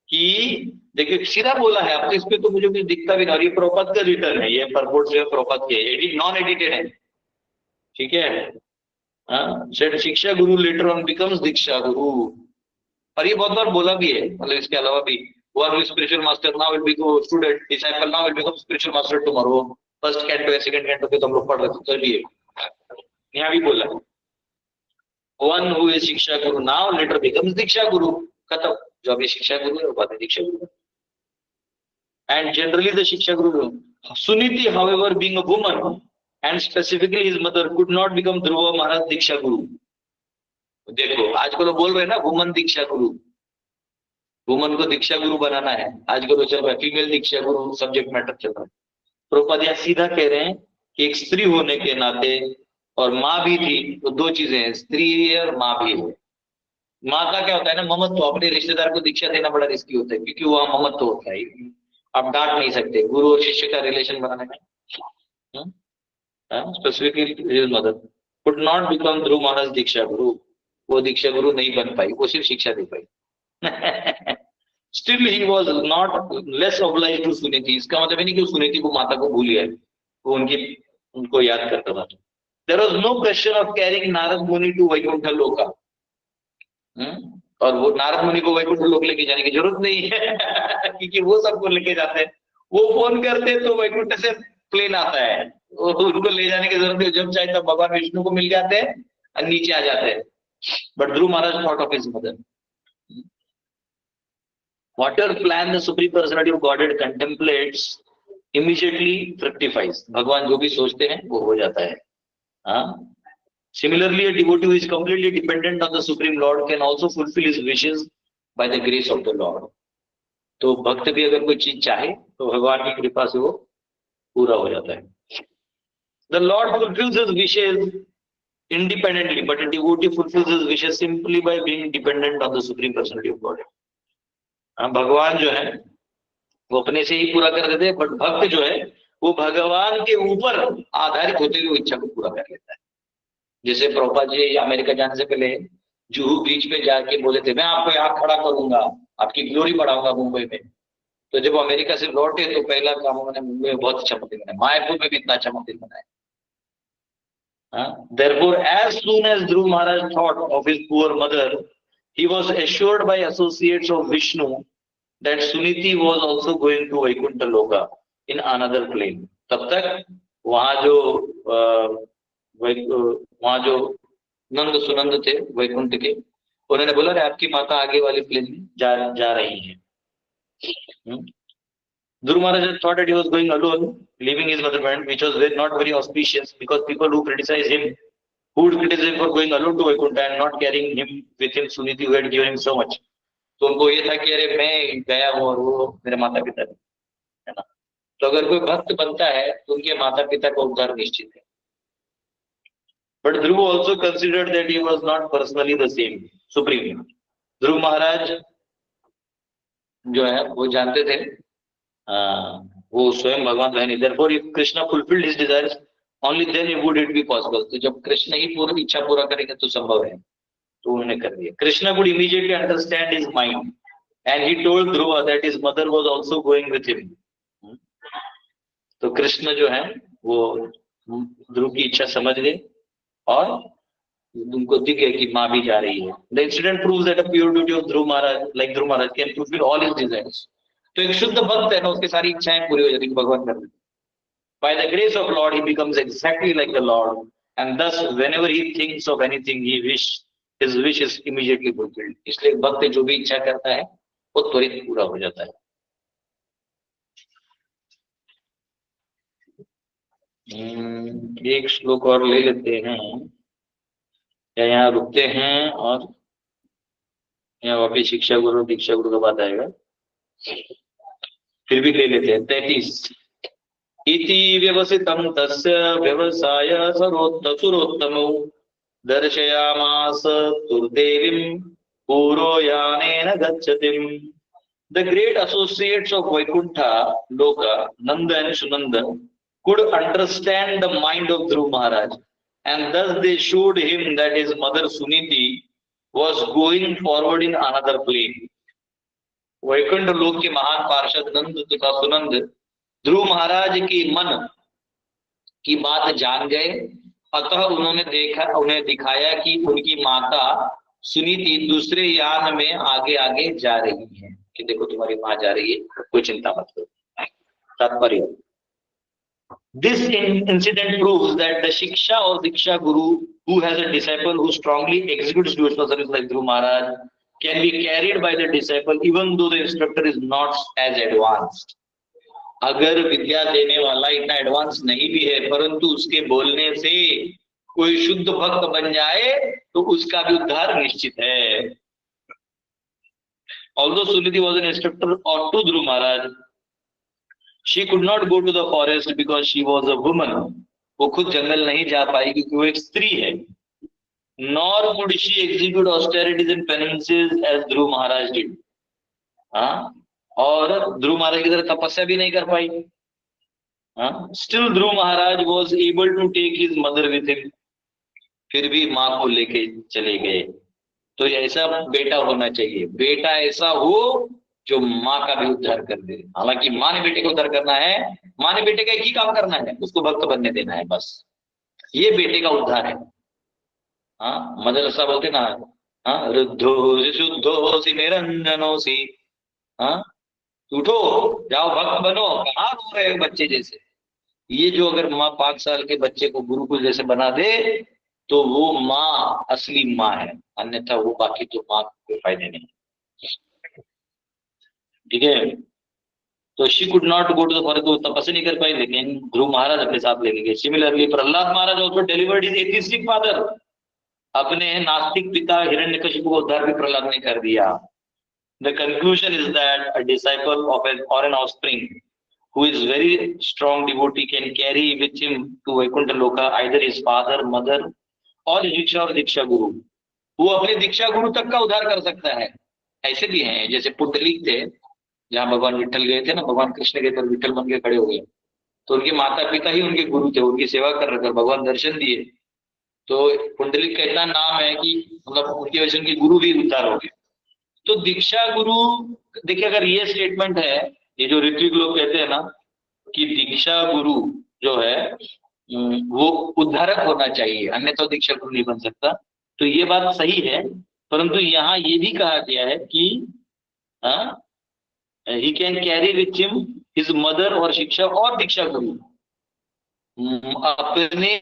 कि देखिए सीधा बोला है, अब तो इस पे तो मुझे कुछ दिखता भी नहीं, और ये प्रभुपाद का रिटर्न है, ये परपोर्ट से प्रभुपाद के एडिट नॉन एडिटेड है, ठीक है। सेड शिक्षा गुरु लेटर ऑन बिकम्स दीक्षा गुरु, और ये बहुत बार बोला भी है, मतलब इसके अलावा भी one will spiritual master now will become student disciple now will become spiritual master tomorrow. First canto या सेकंड कैंटो पे तो हम लोग पढ़ रहे थे, चलिए यहाँ भी बोला वन हु इज शिक्षा गुरु नाउ लेटर बिकम्स दीक्षा गुरु, खत्म। जो अभी शिक्षा गुरु है वो बाद में दीक्षा गुरु। एंड जनरली द शिक्षा गुरु Suniti however being a woman and specifically his mother could not become Dhruva Maharaj Diksha Guru. देखो आजकल वो बोल रहे हैं ना वुमन दीक्षा गुरु, वुमन को दीक्षा गुरु बनाना है, आजकल वो चल रहा है फीमेल दीक्षा गुरु सब्जेक्ट मैटर चल रहा है। प्रभुपाद यहाँ सीधा कह रहे हैं कि एक स्त्री होने के नाते, और माँ भी थी, तो दो चीजें हैं, स्त्री है और माँ भी है। माँ का क्या होता है ना, ममत्व, तो अपने रिश्तेदार को दीक्षा देना बड़ा रिस्की होता है, क्योंकि वह ममत्व तो होता है, आप डांट नहीं सकते। गुरु और शिष्य का रिलेशन बनाने में specifically his mother could not become Dhruv Maharaj Diksha Guru, वो दीक्षा गुरु नहीं बन पाई, वो सिर्फ शिक्षा दे पाई। Still he was not less obliged to Suniti, इसका मतलब नहीं कि वो सुनीति को माता को भूल गया, वो उनको याद करता था। There was no question of carrying Narad मुनि to वैकुंठ लोका, और वो नारद मुनि को वैकुंठ लोक लेके जाने की जरूरत नहीं है, क्योंकि वो सबको लेके जाते हैं, वो फोन करते तो वैकुंठ से प्लेन आता है, उनको ले जाने की जरूरत नहीं, जब चाहे तब भगवान विष्णु को मिल जाते हैं और नीचे आ जाते हैं। But Dhruv Maharaj thought of his mother, whatever plan the supreme personality of Godhead contemplates immediately fructifies, भगवान जो भी सोचते हैं वो हो जाता है। Similarly, a devotee who is completely dependent on the Supreme Lord can also fulfill his wishes by the grace of the Lord. तो भक्त भी अगर कोई चीज चाहे तो भगवान की कृपा से वो पूरा हो जाता है। The Lord fulfills his wishes independently, but a devotee fulfills his wishes simply by being dependent on the Supreme Personality of Godhead. भगवान जो है वो अपने से ही पूरा कर देते हैं, बट भक्त जो है वो भगवान के ऊपर आधारित होते हुए इच्छा को पूरा कर लेता है। जैसे प्रभुपाद जी अमेरिका जाने से पहले जुहू बीच पे जाके बोले थे मैं आपको यहाँ खड़ा करूंगा, आपकी ग्लोरी बढ़ाऊंगा मुंबई में। तो जब अमेरिका से लौटे तो पहला काम उन्होंने मुंबई में बहुत अच्छा मंदिर बनाया, मायापुर में भी इतना अच्छा मंदिर बनाया। Therefore, as soon as Dhruv Maharaj thought of his poor mother, he was assured by associates of Vishnu that Suniti was also going to Vaikuntha Loka in another plane. तब तक वहाँ जो नंद सुनंद थे वैकुंठ के, उन्होंने बोला आपकी माता आगे वाले प्लेन में जा रही है। Dhruv Maharaj thought that he was going alone, leaving his motherland, which was not very auspicious, because people who criticize him, who would criticize him for going alone to Vaikuntha and not carrying him with him Suniti, who had given him so much. तो उनको ये था कि अरे मैं गया हूँ और वो मेरे माता पिता है ना। तो अगर कोई भक्त बनता है तो उनके माता पिता का उद्धार निश्चित है। But Dhruv also considered that he was not personally the same supreme. Dhruv Maharaj जो है वो जानते थे वो स्वयं भगवान है नहीं। Therefore, if Krishna fulfilled his desires, only then would it be possible. तो जब कृष्ण ही पूरी इच्छा पूरा करेंगे तो संभव है, तो उन्होंने कर दिया। Krishna could immediately understand his mind, and he told Dhruva that his mother was also going with him. तो कृष्ण जो है वो ध्रुव की इच्छा समझ गए और उनको दिख गया कि माँ भी जा रही है। The incident proves that a pure devotee of Dhruv Maharaj, like Dhruv Maharaj, can fulfill all his desires. तो एक शुद्ध भक्त है ना, उसकी सारी इच्छाएं पूरी हो जाती है भगवान कर देते। By the grace of Lord, he becomes exactly like the Lord, and thus whenever he thinks of anything, his wish is immediately fulfilled. इसलिए भक्त जो भी इच्छा करता है वो त्वरित पूरा हो जाता है। एक श्लोक और ले लेते हैं या यहाँ रुकते हैं और यहाँ वापिस शिक्षा गुरु दीक्षा गुरु का बात आएगा, फिर भी ले लेते हैं। 33 इति व्यवसितं तस्य व्यवसाय सुरोत्तमौ दर्शयामास तुर्देवीं पूरोयानेन गच्छतिम्। The great associates of Vaikuntha Loka, Nanda and Sunanda, could understand the mind of Dhruv Maharaj, and thus they showed him that his mother Suniti was going forward in another plane. Vaikuntha लोक के महान पार्षद नंद तथा सुनंद ध्रुव महाराज के मन की बात जान गए, अतः उन्हें दिखाया कि उनकी माता सुनीति दूसरे यान में आगे आगे जा रही है, कि देखो तुम्हारी माँ जा रही है, कोई चिंता मत करो। तात्पर्य, this incident proves that the shiksha or diksha guru who has a disciple who strongly executes devotional service like Dhruv Maharaj can be carried by the disciple even though the instructor is not as advanced. अगर विद्या देने वाला इतना advance नहीं भी है परंतु उसके बोलने से कोई शुद्ध भक्त बन जाए तो उसका भी उद्धार निश्चित है। Although Suniti was an instructor to Dhruv Maharaj, she could not go to the forest because she was a woman. वो खुद जंगल नहीं जा पाई क्योंकि वो एक स्त्री है। Nor could she execute austerities and penances as Dhruv Maharaj did. और ध्रुव महाराज की तरह तपस्या भी नहीं कर पाई। Still Dhruv Maharaj was able to take his mother with him. फिर भी माँ को लेके चले गए। तो ऐसा बेटा होना चाहिए, बेटा ऐसा हो जो माँ का भी उद्धार कर दे। हालांकि माँ ने बेटे को उद्धार करना है, माँ ने बेटे का एक ही काम करना है, उसको भक्त बनने देना है, बस ये बेटे का उद्धार है। मदर ऐसा बोलते ना, रुद्धोसी शुद्धोसी निरंजनोसी, उठो जाओ भक्त बनो, कहाँ रो रहे हो बच्चे जैसे। ये जो अगर माँ 5 साल के बच्चे को गुरुकुल जैसे बना दे तो वो माँ असली माँ है, अन्यथा वो बाकी तो माँ कोई फायदे नहीं। ठीक है, तो she could not go to the forest, तो तपस्या नहीं कर पाई, लेकिन ध्रुव महाराज अपने साथ लेके गए। Similarly Prahlad Maharaj also delivered his atheistic father, अपने नास्तिक पिता हिरण्यकशिपु को उद्धार भी प्रहलाद ने कर दिया। The conclusion is that a disciple of an offspring who is very strong devotee can carry with him to Vaikuntha Loka either his father, mother or शिक्षा और दीक्षा गुरु। वो अपने दीक्षा गुरु तक का उद्धार कर सकता है। ऐसे भी हैं जैसे पुंडलीक थे, जहाँ भगवान विठल गए थे ना, भगवान कृष्ण के पर विठल बन के खड़े हो गए, तो उनके माता पिता ही उनके गुरु थे, उनकी सेवा कर रहे थे, भगवान दर्शन दिए। तो पुंडलीक का इतना नाम है कि मतलब उनकी वजह से उनके गुरु भी उद्धार हो गए। तो दीक्षा गुरु, देखिए अगर ये स्टेटमेंट है, ये जो ऋत्विक लोग कहते हैं ना कि दीक्षा गुरु जो है वो उद्धारक होना चाहिए, अन्यथा तो दीक्षा गुरु नहीं बन सकता, तो ये बात सही है। परंतु यहाँ ये भी कहा गया है कि he can carry with him his mother और शिक्षा और दीक्षा गुरु, अपने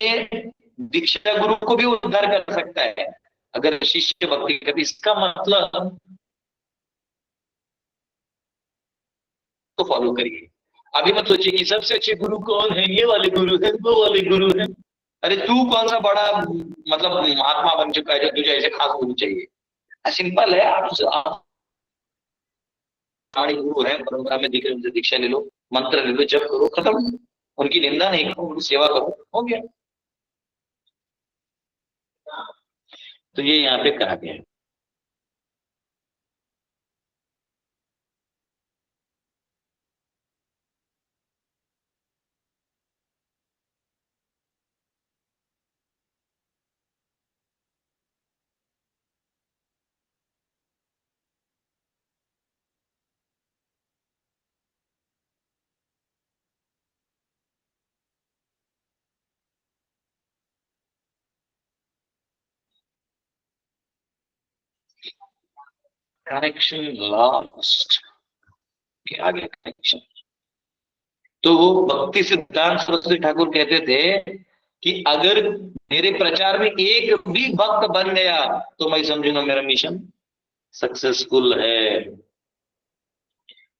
दीक्षा गुरु को भी उद्धार कर सकता है अगर शिष्य भक्ति करे। इसका मतलब तो फॉलो करिए। अभी मत सोचिए कि सबसे अच्छे गुरु कौन है, ये वाले गुरु है, वो वाले गुरु है। अरे तू कौन सा बड़ा मतलब महात्मा बन चुका है जो तुझे ऐसे खास गुरु चाहिए? सिंपल है, आप हमारे गुरु है, परंपरा में दिख रहे उनसे दीक्षा ले लो, मंत्र ले लो, जप करो, खत्म। उनकी निंदा नहीं करो, उनकी सेवा करो, हो गया। तो ये यहाँ पे कहा गया है। कनेक्शन लॉस्ट, आगे कनेक्शन। तो वो भक्ति सिद्धांत सरस्वती ठाकुर कहते थे कि अगर मेरे प्रचार में एक भी भक्त बन गया तो मैं समझूंगा मेरा मिशन सक्सेसफुल है।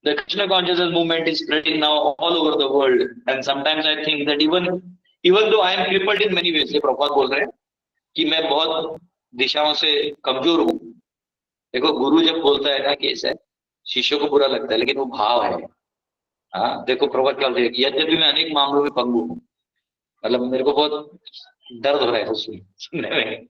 The Krishna consciousness movement is spreading now all over the world, and sometimes I think that even though I am crippled in many ways, ये प्रभुपाद बोल रहे हैं कि मैं बहुत दिशाओं से कमजोर हूँ। देखो गुरु जब बोलता है ना कि ऐसा, शिष्यों को बुरा लगता है, लेकिन वो भाव है। हाँ देखो प्रभुपाद क्या बोलते हैं, यद्यपि मैं अनेक मामलों में पंगु हूँ, मतलब मेरे को बहुत दर्द हो रहा है सुनने में।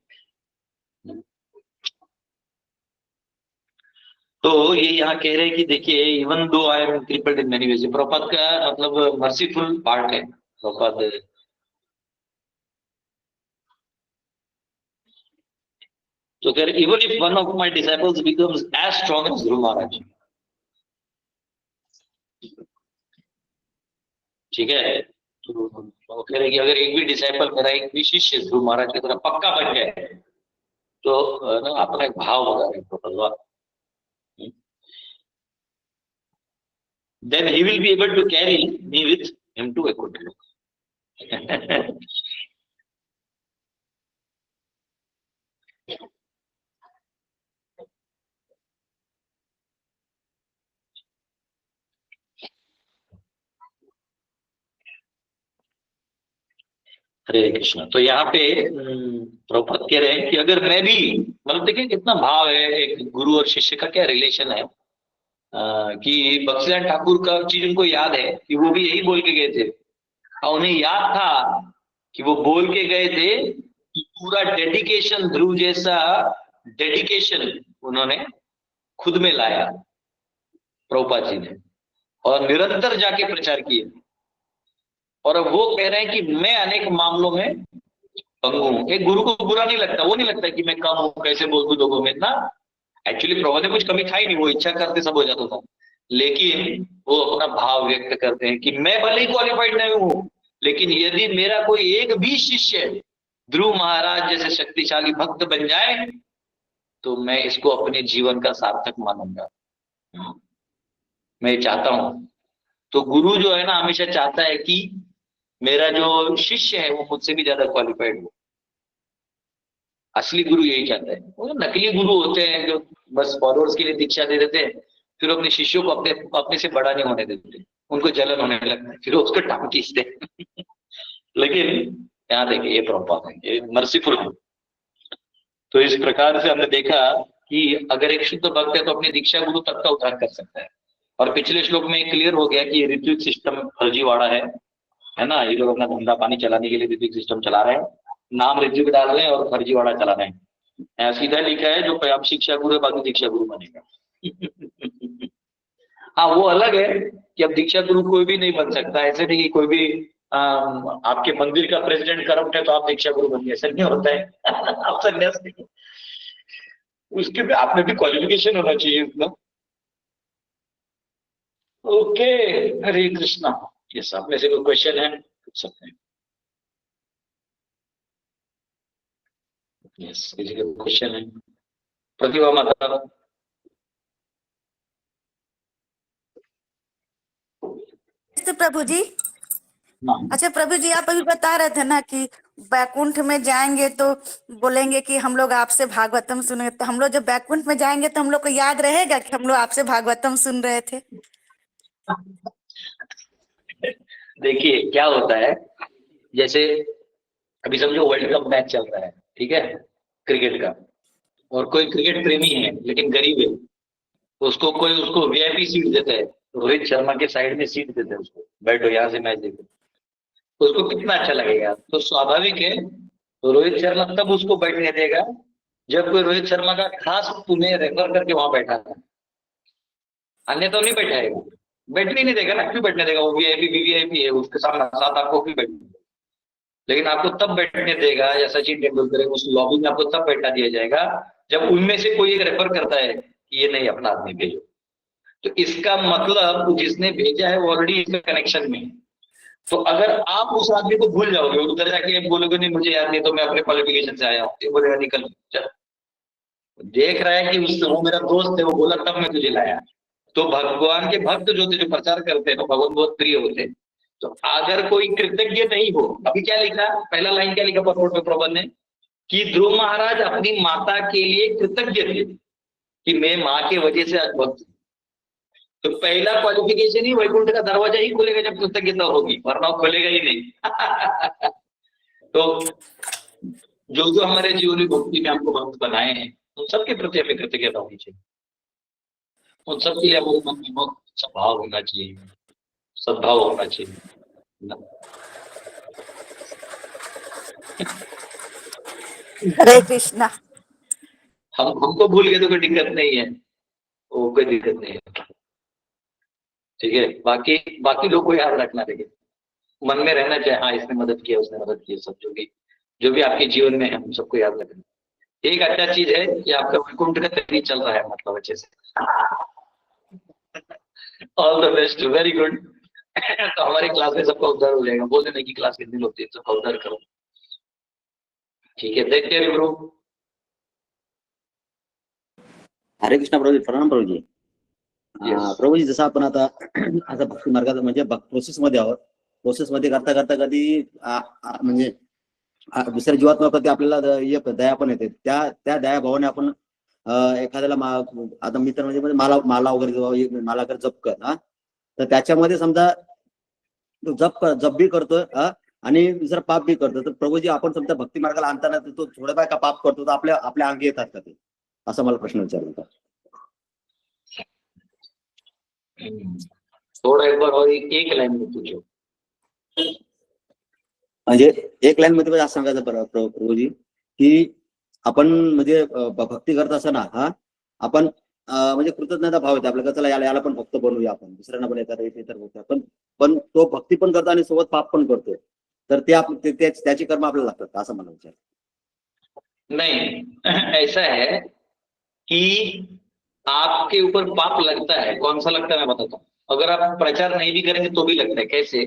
तो ये यहाँ कह रहे हैं कि देखिए even though I am crippled in many ways, Prabhupada का मतलब मर्सीफुल पार्ट है प्रभुपाद। तो कह रहे even if one of my disciples becomes as strong as guru Maharaj, ठीक है, तो वो कह रहे कि अगर एक भी डिसाइपल मेरा, एक भी शिष्य गुरु महाराज की तरह पक्का बन जाए तो ना अपना एक भाव बता रहे Prabhupada, then he will be able to carry me with him to Vaikuntha. हरे कृष्ण। तो यहाँ पे प्रभुपाद कह रहे हैं कि अगर मैं भी, मतलब देखिए कितना भाव है, एक गुरु और शिष्य का क्या रिलेशन है। कि बक्सीलाल ठाकुर का चीज उनको याद है कि वो भी यही बोल के गए थे, और उन्हें याद था कि वो बोल के गए थे कि पूरा डेडिकेशन, ध्रुव जैसा डेडिकेशन उन्होंने खुद में लाया प्रभुपाद जी ने, और निरंतर जाके प्रचार किए। और अब वो कह रहे हैं कि मैं अनेक मामलों में पंगु हूं। एक गुरु को बुरा नहीं लगता, वो नहीं लगता कि मैं कम हूं, कैसे बोल दूं लोगों में। इतना एक्चुअली प्रभुपाद ने कुछ कमी था ही नहीं, वो इच्छा करते सब हो जाता था, लेकिन वो अपना भाव व्यक्त करते हैं कि मैं भले ही क्वालिफाइड नहीं हूं, लेकिन यदि मेरा कोई एक भी शिष्य ध्रुव महाराज जैसे शक्तिशाली भक्त बन जाए तो मैं इसको अपने जीवन का सार्थक मानूंगा। मैं चाहता हूं, तो गुरु जो है ना हमेशा चाहता है कि मेरा जो शिष्य है वो मुझसे भी ज्यादा क्वालिफाइड हो। असली गुरु यही चाहता है। वो नकली गुरु होते हैं जो बस फॉलोअर्स के लिए दीक्षा दे देते हैं, फिर अपने शिष्यों को अपने से बड़ा नहीं होने देते, उनको जलन होने लगता है, फिर उसको टांग खींचते हैं। लेकिन यहाँ देखिए ये प्रभुपाद है, ये मर्सीफुल है। तो इस प्रकार से हमने देखा कि अगर एक शुद्ध भक्त है तो अपनी दीक्षा गुरु तक का उद्धार कर सकता है। और पिछले श्लोक में क्लियर हो गया कि ये ऋत्विक सिस्टम फर्जीवाड़ा है ना। ये लोग अपना धंधा पानी चलाने के लिए ऋत्विक सिस्टम चला रहे हैं, नाम ऋत्विक डाल रहे हैं और फर्जीवाड़ा चला रहे हैं। सीधा लिखा है जो आप शिक्षा गुरु है बाकी दीक्षा गुरु बनेगा। हाँ वो अलग है कि अब दीक्षा गुरु कोई भी नहीं बन सकता। ऐसे नहीं कि कोई भी आपके मंदिर का प्रेसिडेंट करप्ट है तो आप दीक्षा गुरु बनिए, ऐसा नहीं होता है। आप सन्यासी उसके भी आप में भी क्वालिफिकेशन होना चाहिए उतना। ओके, हरे कृष्णा। ये सब में से कोई क्वेश्चन है, पूछ सकते हैं। यस, किसी का क्वेश्चन है? प्रतिभा माता। तो प्रभु जी, हाँ। अच्छा प्रभु जी, आप अभी बता रहे थे ना कि बैकुंठ में जाएंगे तो बोलेंगे कि हम लोग आपसे भागवतम सुने, तो हम लोग जब बैकुंठ में जाएंगे तो हम लोग को याद रहेगा कि हम लोग आपसे भागवतम सुन रहे थे? देखिए क्या होता है, जैसे अभी समझो वर्ल्ड कप मैच चल रहा है, ठीक है, क्रिकेट का, और कोई क्रिकेट प्रेमी है लेकिन गरीब है, उसको कोई उसको वीआईपी सीट देता है, रोहित शर्मा के साइड में सीट देता है, उसको बैठो यहाँ से मैच देखो, उसको कितना अच्छा लगेगा। तो स्वाभाविक है रोहित शर्मा तब उसको बैठने देगा जब कोई रोहित शर्मा का खास तुम्हें रेफर करके वहां बैठा है, अन्य तो नहीं बैठाएगा, बैठने नहीं देगा ना। क्यों बैठने देगा? वो वीआईपी वीवीआईपी है, उसके सामने साथ आपको क्यों बैठने देगा? लेकिन आपको तब बैठने देगा, या सचिन तेंदुलकर उस लॉबी में आपको तब बैठा दिया जाएगा जब उनमें से कोई एक रेफर करता है कि ये नहीं, अपना आदमी भेजो। तो इसका मतलब जिसने भेजा है वो ऑलरेडी इसमें कनेक्शन में है। तो अगर आप उस आदमी को भूल जाओगे, उधर जाके बोलोगे नहीं मुझे याद नहीं, तो मैं अपने क्वालिफिकेशन से आया हूँ, ये बोलेगा निकल चल। देख रहा है कि उस वो मेरा दोस्त है, वो बोला तब मैं तुझे लाया। तो भगवान के भक्त जो थे, जो प्रचार करते हैं, तो भगवान बहुत प्रिय होते हैं। तो अगर कोई कृतज्ञ नहीं हो, अभी क्या लिखा, पहला लाइन क्या लिखा परोट में प्रबंध ने, कि ध्रुव महाराज अपनी माता के लिए कृतज्ञ थे कि मैं माँ के वजह से आज भक्त हूं। तो पहला क्वालिफिकेशन ही वैकुंठ का दरवाजा ही खुलेगा जब कृतज्ञता होगी, वरना खुलेगा ही नहीं। तो जो जो हमारे जीवन में भक्ति में हमको भक्त बनाए हैं, उन सबके प्रति हमें कृतज्ञता होनी चाहिए। उन सबके लिए हमारे मन में बहुत अच्छा भाव होना चाहिए, सद्भाव होना चाहिए। हरे कृष्णा। हमको भूल गए तो कोई दिक्कत नहीं है, वो कोई दिक्कत नहीं है, ठीक है। बाकी बाकी लोग को याद रखना, देखिए मन में रहना चाहिए, हाँ इसने मदद किया, उसने मदद की, सब जो भी आपके जीवन में है हम सबको याद रखना। एक अच्छा चीज है कि आपका वैकुंठ का तैयारी चल रहा है, मतलब अच्छे से। All the best, very good. तो हमारी क्लास में सबका उद्धार हो जाएगा। बोल देने की क्लास कितनी दिन होती है, सबका उद्धार करो, ठीक है। देखते हैं प्रभु। हरे कृष्णा प्रभू जी, प्रणाम प्रभू जी। Yes. प्रभू जी, जसं आपण आता आता भक्ती मार्गात म्हणजे प्रोसेस मध्ये आहोत, प्रोसेस मध्ये करता करता कधी म्हणजे दुसऱ्या जीवात्मा कधी आपल्याला दया पण येते, त्या दया भावाने आपण एखाद्याला आता मित्र म्हणजे माला वगैरे माला कर जप कर, तर त्याच्यामध्ये समजा जप भी करतोय आणि दुसरा पाप भी करतो, तर प्रभूजी आपण समजा भक्ती मार्गाला आणताना तो थोडंफार का पाप करतो तर आपल्या अंगी येतात का ते, असा मला प्रश्न विचारला होता. थोड़ा एक बार और एक लाइन में पूछो. म्हणजे एक लाईन मध्ये असं सांगायचं प्रभूजी की आपण म्हणजे भक्ती करत असताना आपण म्हणजे कृतज्ञता भाव येते आपल्याला, चला याला पण भक्त बनवूया आपण, दुसऱ्यांना पण एखादा तर होतं, पण तो भक्ती पण करतो आणि सोबत पाप पण करतोय, तर त्याची कर्म आपल्याला लागतात असं मला विचार. नहीं, ऐसा है कि आपके ऊपर पाप लगता है, कौन सा लगता है मैं बताता हूँ. अगर आप प्रचार नहीं भी करेंगे तो भी लगता है. कैसे?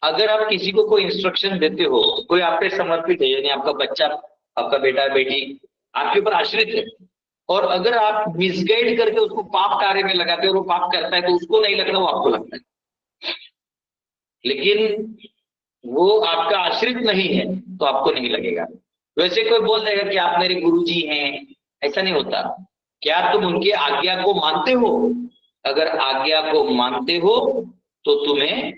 अगर आप किसी को कोई इंस्ट्रक्शन देते हो, कोई आप पे समर्पित है, यानी आपका बच्चा, आपका बेटा बेटी आपके ऊपर आश्रित है, और अगर आप मिसगाइड करके उसको पाप कार्य में लगाते हो और वो पाप करता है, तो उसको नहीं लगता, वो आपको लगता है. लेकिन वो आपका आश्रित नहीं है तो आपको नहीं लगेगा. वैसे कोई बोल देगा कि आप मेरे गुरुजी हैं, ऐसा नहीं होता. क्या तुम उनकी आज्ञा को मानते हो? अगर आज्ञा को मानते हो तो तुम्हें,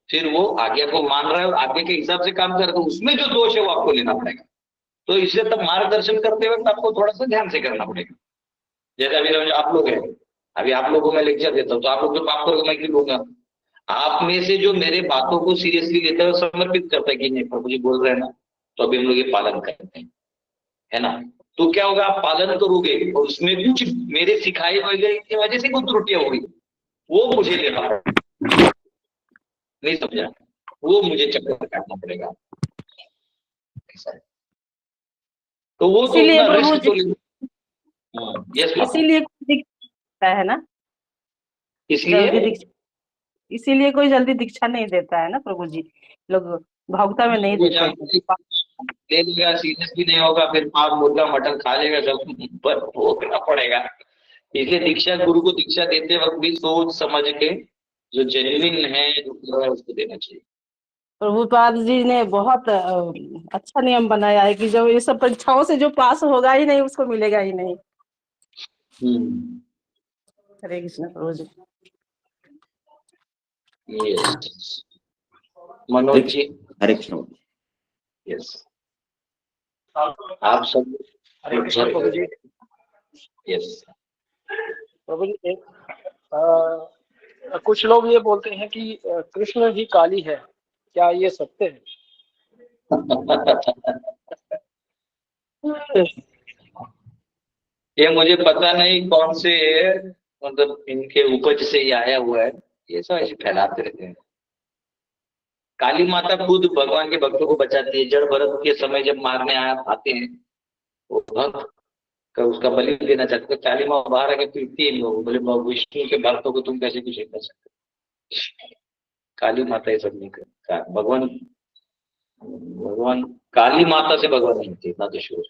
फिर वो आज्ञा को मान रहा है और आज्ञा के हिसाब से काम कर रहे, तो उसमें जो दोष है वो आपको लेना पड़ेगा. तो इसलिए तब मार्गदर्शन करते वक्त आपको थोड़ा सा ध्यान से करना पड़ेगा. जैसे अभी आप लोग हैं, अभी आप लोगों को मैं लेक्चर देता हूँ, तो आप लोग जो पाप करोगे मैं क्यों लूंगा? आप में से जो मेरे बातों को सीरियसली लेता है, समर्पित करता है कि नहीं प्रभु जी बोल रहे हैं ना, तो अभी हम लोग ये पालन करते हैं, है ना. तो क्या होगा, आप पालन करोगे और उसमें कुछ मेरे सिखाए वगैरह की वजह से कुछ त्रुटियां होगी, वो मुझे लेना पड़ेगा. नहीं समझा? वो मुझे चक्कर काटना पड़ेगा. ऐसा है. तो वो तो इसीलिए अपना प्रभु रिस्क तो यस इसीलिए कोई दीक्षा है ना, जल्दी इसलिए दीक्षा, इसीलिए कोई जल्दी दीक्षा नहीं देता है ना प्रभु जी, लोग भावुकता में नहीं देते हैं। ले लेगा, सीरियस भी नहीं होगा, फिर पाप मुर्गा मटन खा लेगा, सब पर भोगना पड़ेगा। इसलिए दीक्षा, गुरु को दीक्षा देते वक्त भी सोच समझ के, जो जेन्युइन है, जो पूरा है, उसको देना चाहिए। प्रभुपाद जी ने बहुत अच्छा नियम बनाया है कि जो ये सब परीक्षाओं से जो पास होगा ही नहीं उसको मिलेगा ही नहीं। हरे कृष्ण प्रभु जी। यस मनोज जी। हरे कृष्ण। यस आप सब। हरे कृष्ण प्रभु जी। यस प्रभु जी, कुछ लोग ये बोलते हैं कि कृष्ण ही काली है, क्या ये सत्य है? ये मुझे पता नहीं कौन से, मतलब इनके उपज से ही आया हुआ है, ये सब ऐसे फैलाते रहते हैं। काली माता खुद भगवान के भक्तों को बचाती है। जड़ भरत के समय जब मारने आते हैं, वो भक्त का उसका बलि देना चाहते, तो काली माँ बाहर आके पीटती है लोग, बोले विष्णु के भक्तों को तुम कैसे कुछ कर सकते? काली माता ये सब नहीं करता। भगवान काली माता से भगवान नहीं होती, इतना तो श्योर।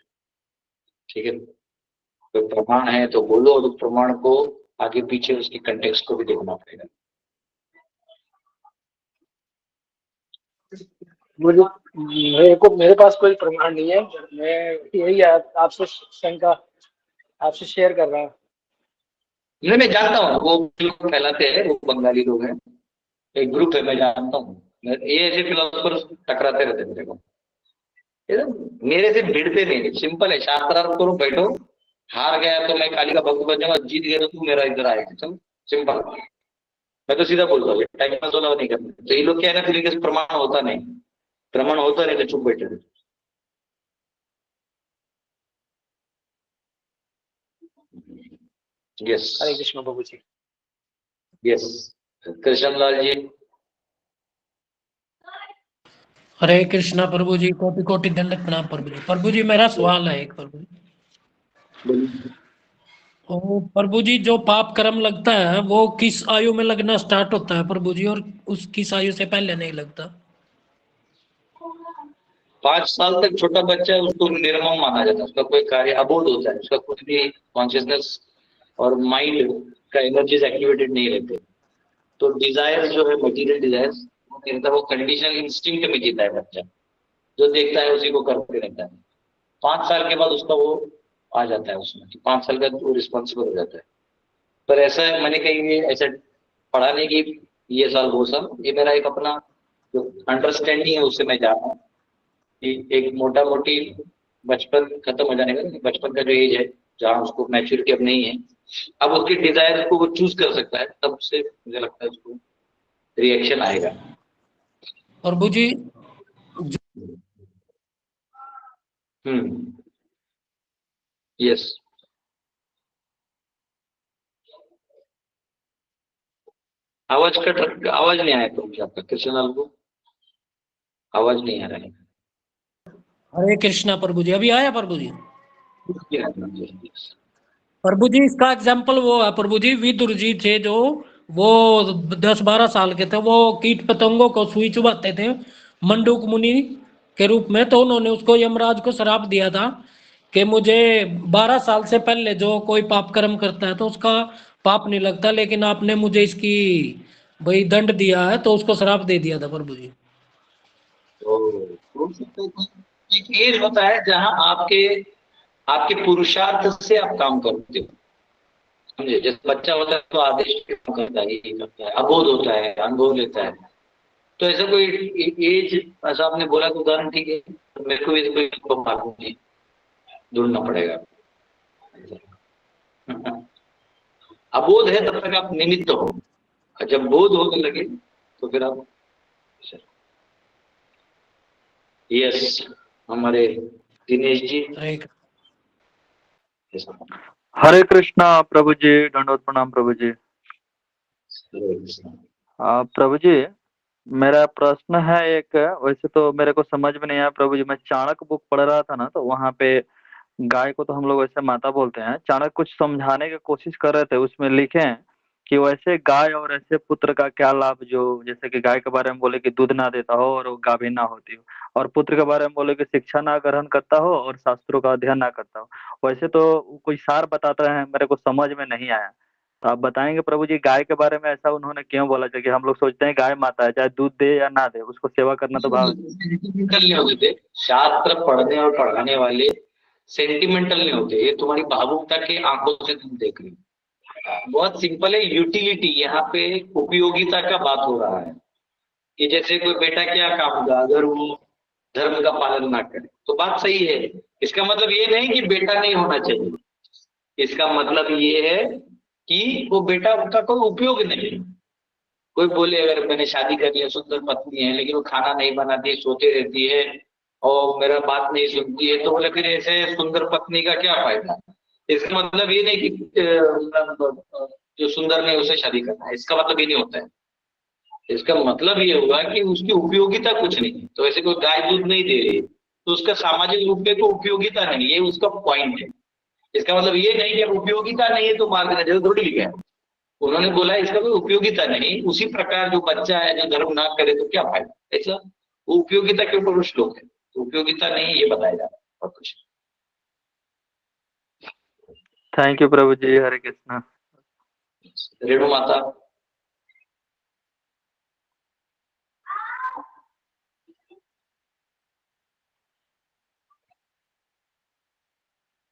ठीक है, तो प्रमाण है तो बोलो, और उस प्रमाण को आगे पीछे उसकी कंटेक्स्ट को भी देखना पड़ेगा। मेरे पास कोई प्रमाण नहीं है, मैं यही आपसे शंका आपसे शेयर कर रहा हूँ। नहीं, मैं जानता हूँ वो लोग फैलाते हैं, वो बंगाली लोग हैं, एक ग्रुप है, मैं जानता हूँ। ये ऐसे फिलोसफर टकराते रहते मेरे को, मेरे से भिड़ते नहीं। सिंपल है, शास्त्रार्थ करो, बैठो। हार गया तो मैं काली का भक्त बन जाऊंगा, जीत गया तो तू मेरा इधर आएगा। चलो सिंपल। मैं तो सीधा बोलता हूँ, टाइम पास वाला नहीं करना। तो ये लोग क्या है ना, फिर प्रमाण होता नहीं, प्रमाण होता नहीं तो चुप बैठे रहते। यस हरे कृष्ण प्रभु जी। यस कृष्णलाल जी। हरे कृष्णा प्रभु जी, कोटि कोटि दंडवत प्रणाम प्रभु जी। प्रभु जी मेरा सवाल है एक प्रभु जी। तो प्रभु जी जो पाप कर्म लगता है वो किस आयु में लगना स्टार्ट होता है प्रभु जी, और उस किस आयु से पहले नहीं लगता? 5 साल तक छोटा बच्चा है, उसको निर्मम माना जाता है, उसका कोई कार्य अबोध होता है, उसका कुछ भी कॉन्शियसनेस और माइंड का एनर्जीज एक्टिवेटेड नहीं रहते। तो डिजायर जो है, मटेरियल डिजायर्स, वो कंडीशनल इंस्टिंक्ट में जीता है बच्चा, जो देखता है उसी को करते रहता है। 5 साल के बाद उसका वो आ जाता है उसमें, 5 साल का वो रिस्पॉन्सिबल हो जाता है। पर ऐसा मैंने कहीं ऐसा पढ़ा नहीं कि ये साल वो साल, ये मेरा एक अपना जो अंडरस्टैंडिंग है उससे मैं जा रहा हूँ कि एक मोटा मोटी बचपन खत्म हो जाने का, बचपन का जो एज है जहाँ उसको मैच्योरिटी अब नहीं है, अब उसकी डिजायर को वो चूज कर सकता है, तब से मुझे लगता है उसको रिएक्शन आएगा। प्रभु जी यस आवाज आवाज नहीं आया तुम आपका कृष्णलाल को, आवाज नहीं आ रहा है। हरे कृष्णा प्रभु जी, अभी आया प्रभु जी? Yes. प्रभु जी इसका एग्जाम्पल वो है प्रभु जी, विदुर जी थे जो वो 10-12 साल के थे, वो कीट पतंगों को सुई चुभाते थे मंडूक मुनि के रूप में। तो उन्होंने उसको यमराज को श्राप दिया था कि मुझे 12 साल से पहले जो कोई पाप कर्म करता है तो उसका पाप नहीं लगता, लेकिन आपने मुझे इसकी भाई दंड दिया है, तो उसको श्राप दे दिया था प्रभु जी। तो एक एज होता है जहां आपके आपके पुरुषार्थ से आप काम करते हो, समझे? जैसे बच्चा होता है तो आदेश पे काम करता है, यही करता है, अबोध होता है, अनुभव लेता है। तो ऐसा कोई एज, ऐसा आपने बोला तो उदाहरण ठीक है, तो मेरे को भी कोई मालूम नहीं, ढूंढना पड़ेगा। अबोध है तब तक आप निमित्त हो, जब बोध होने लगे तो फिर आप। यस हमारे दिनेश जी। हरे कृष्णा प्रभु जी, दंडवत प्रणाम प्रभु जी। प्रभु जी मेरा प्रश्न है एक, वैसे तो मेरे को समझ में नहीं आया प्रभु जी, मैं चाणक्य बुक पढ़ रहा था ना, तो वहाँ पे गाय को तो हम लोग वैसे माता बोलते हैं। चाणक्य कुछ समझाने की कोशिश कर रहे थे, उसमें लिखे हैं कि वैसे गाय और ऐसे पुत्र का क्या लाभ, जो जैसे कि गाय के बारे में बोले कि दूध ना देता हो और वो गाभिन ना होती हो, और पुत्र के बारे में बोले कि शिक्षा ना ग्रहण करता हो और शास्त्रों का अध्ययन ना करता हो। वैसे तो कोई सार बताते हैं, मेरे को समझ में नहीं आया। तो आप बताएंगे प्रभु जी गाय के बारे में ऐसा उन्होंने क्यों बोला? कि हम लोग सोचते हैं गाय माता है, चाहे दूध दे या ना दे, उसको सेवा करना तो भाव है। सेंटिमेंटल नहीं होते थे। शास्त्र पढ़ने और पढ़ाने वाले सेंटिमेंटल नहीं होते। ये तुम्हारी भावुकता के आंखों से तुम देख रहे हो। बहुत सिंपल है, यूटिलिटी। यहाँ पे उपयोगिता का बात हो रहा है कि जैसे कोई बेटा क्या काम होगा अगर वो धर्म का पालन ना करे, तो बात सही है। इसका मतलब ये नहीं कि बेटा नहीं होना चाहिए, इसका मतलब ये है कि वो बेटा का कोई उपयोग नहीं। कोई बोले अगर मैंने शादी कर लिया, सुंदर पत्नी है, लेकिन वो खाना नहीं बनाती, सोते रहती है और मेरा बात नहीं सुनती है, तो बोले फिर ऐसे सुंदर पत्नी का क्या फायदा? इसका मतलब ये नहीं कि जो सुंदर नहीं उसे शादी करना है, इसका मतलब ये नहीं होता है। इसका मतलब ये होगा कि उसकी उपयोगिता कुछ नहीं है। तो ऐसे कोई गाय दूध नहीं दे रही तो उसका सामाजिक रूप में कोई उपयोगिता नहीं, ये उसका पॉइंट है। इसका मतलब ये नहीं कि अब उपयोगिता नहीं है तो मार देना चाहिए, थोड़ी लिखा है। उन्होंने बोला इसका कोई उपयोगिता नहीं। उसी प्रकार जो बच्चा है जो धर्म ना करे तो क्या फायदा, ऐसा वो उपयोगिता के ऊपर श्लोक है। तो उपयोगिता नहीं ये बताया जा रहा है और कुछ। थैंक यू प्रभु जी, हरे कृष्णा। रेणु माता।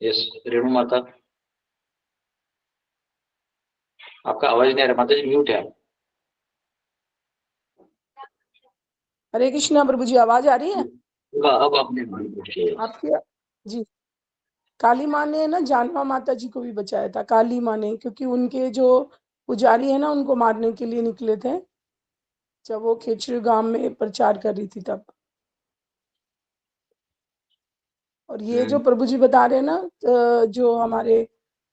यस रेणु माता, आपका आवाज नहीं आ रहा माता जी, म्यूट है आप। हरे कृष्णा प्रभु जी, आवाज आ रही है अब आपने म्यूट किया। आपकी? जी। काली माँ ने ना जानवा माता जी को भी बचाया था, काली माँ ने, क्योंकि उनके जो पुजारी है ना उनको मारने के लिए निकले थे जब वो खेचरी गांव में प्रचार कर रही थी तब। और ये जो प्रभु जी बता रहे हैं ना, जो हमारे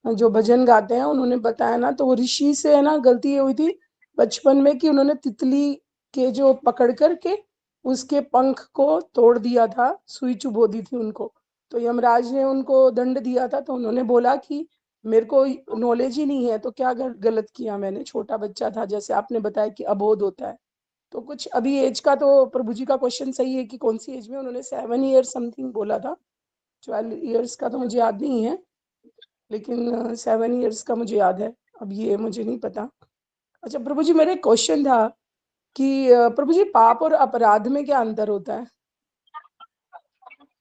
जो भजन गाते हैं उन्होंने बताया ना, तो वो ऋषि से है ना गलती ये हुई थी बचपन में कि उन्होंने तितली के जो पकड़ करके उसके पंख को तोड़ दिया था, सुई चुभो दी थी उनको। तो यमराज ने उनको दंड दिया था। तो उन्होंने बोला कि मेरे को नॉलेज ही नहीं है तो क्या गलत किया मैंने, छोटा बच्चा था, जैसे आपने बताया कि अबोध होता है। तो कुछ अभी एज का तो प्रभु जी का क्वेश्चन सही है कि कौन सी एज में, उन्होंने 7 ईयर समथिंग बोला था। 12 ईयर्स का तो मुझे याद नहीं है, लेकिन 7 ईयर्स का मुझे याद है। अब ये मुझे नहीं पता। अच्छा प्रभु जी, मेरा एक क्वेश्चन था कि प्रभु जी पाप और अपराध में क्या अंतर होता है?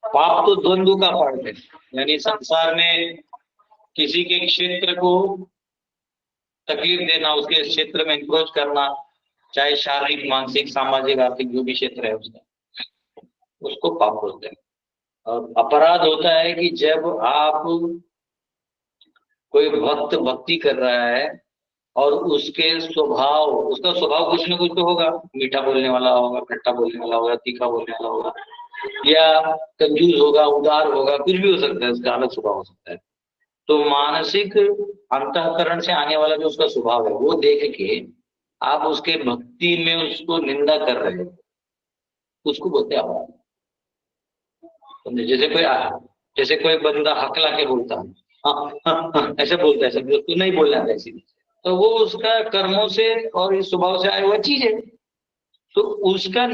पाप तो द्वंद्व का पार्ट है, यानी संसार में किसी के क्षेत्र को तकलीफ देना, उसके क्षेत्र में इंक्रोच करना, चाहे शारीरिक, मानसिक, सामाजिक, आर्थिक जो भी क्षेत्र है उसका, उसको पाप बोलते हैं। और अपराध होता है कि जब आप कोई भक्त भक्ति कर रहा है और उसका स्वभाव कुछ ना कुछ तो होगा, मीठा बोलने वाला होगा, खट्टा बोलने वाला होगा, तीखा बोलने वाला होगा, या कंजूस होगा, उदार होगा, कुछ भी हो सकता है, उसका अलग स्वभाव हो सकता है। तो मानसिक अंतःकरण से आने वाला जो उसका स्वभाव है वो देख के आप उसके भक्ति में उसको निंदा कर रहे हो, उसको बोलते हैं अपराध। जैसे कोई बंदा हकला के बोलता है, ऐसे बोलता है, सब उसको नहीं बोलना था इसीलिए, तो वो उसका कर्मों से और इस स्वभाव से आया हुआ चीज है। तो उसका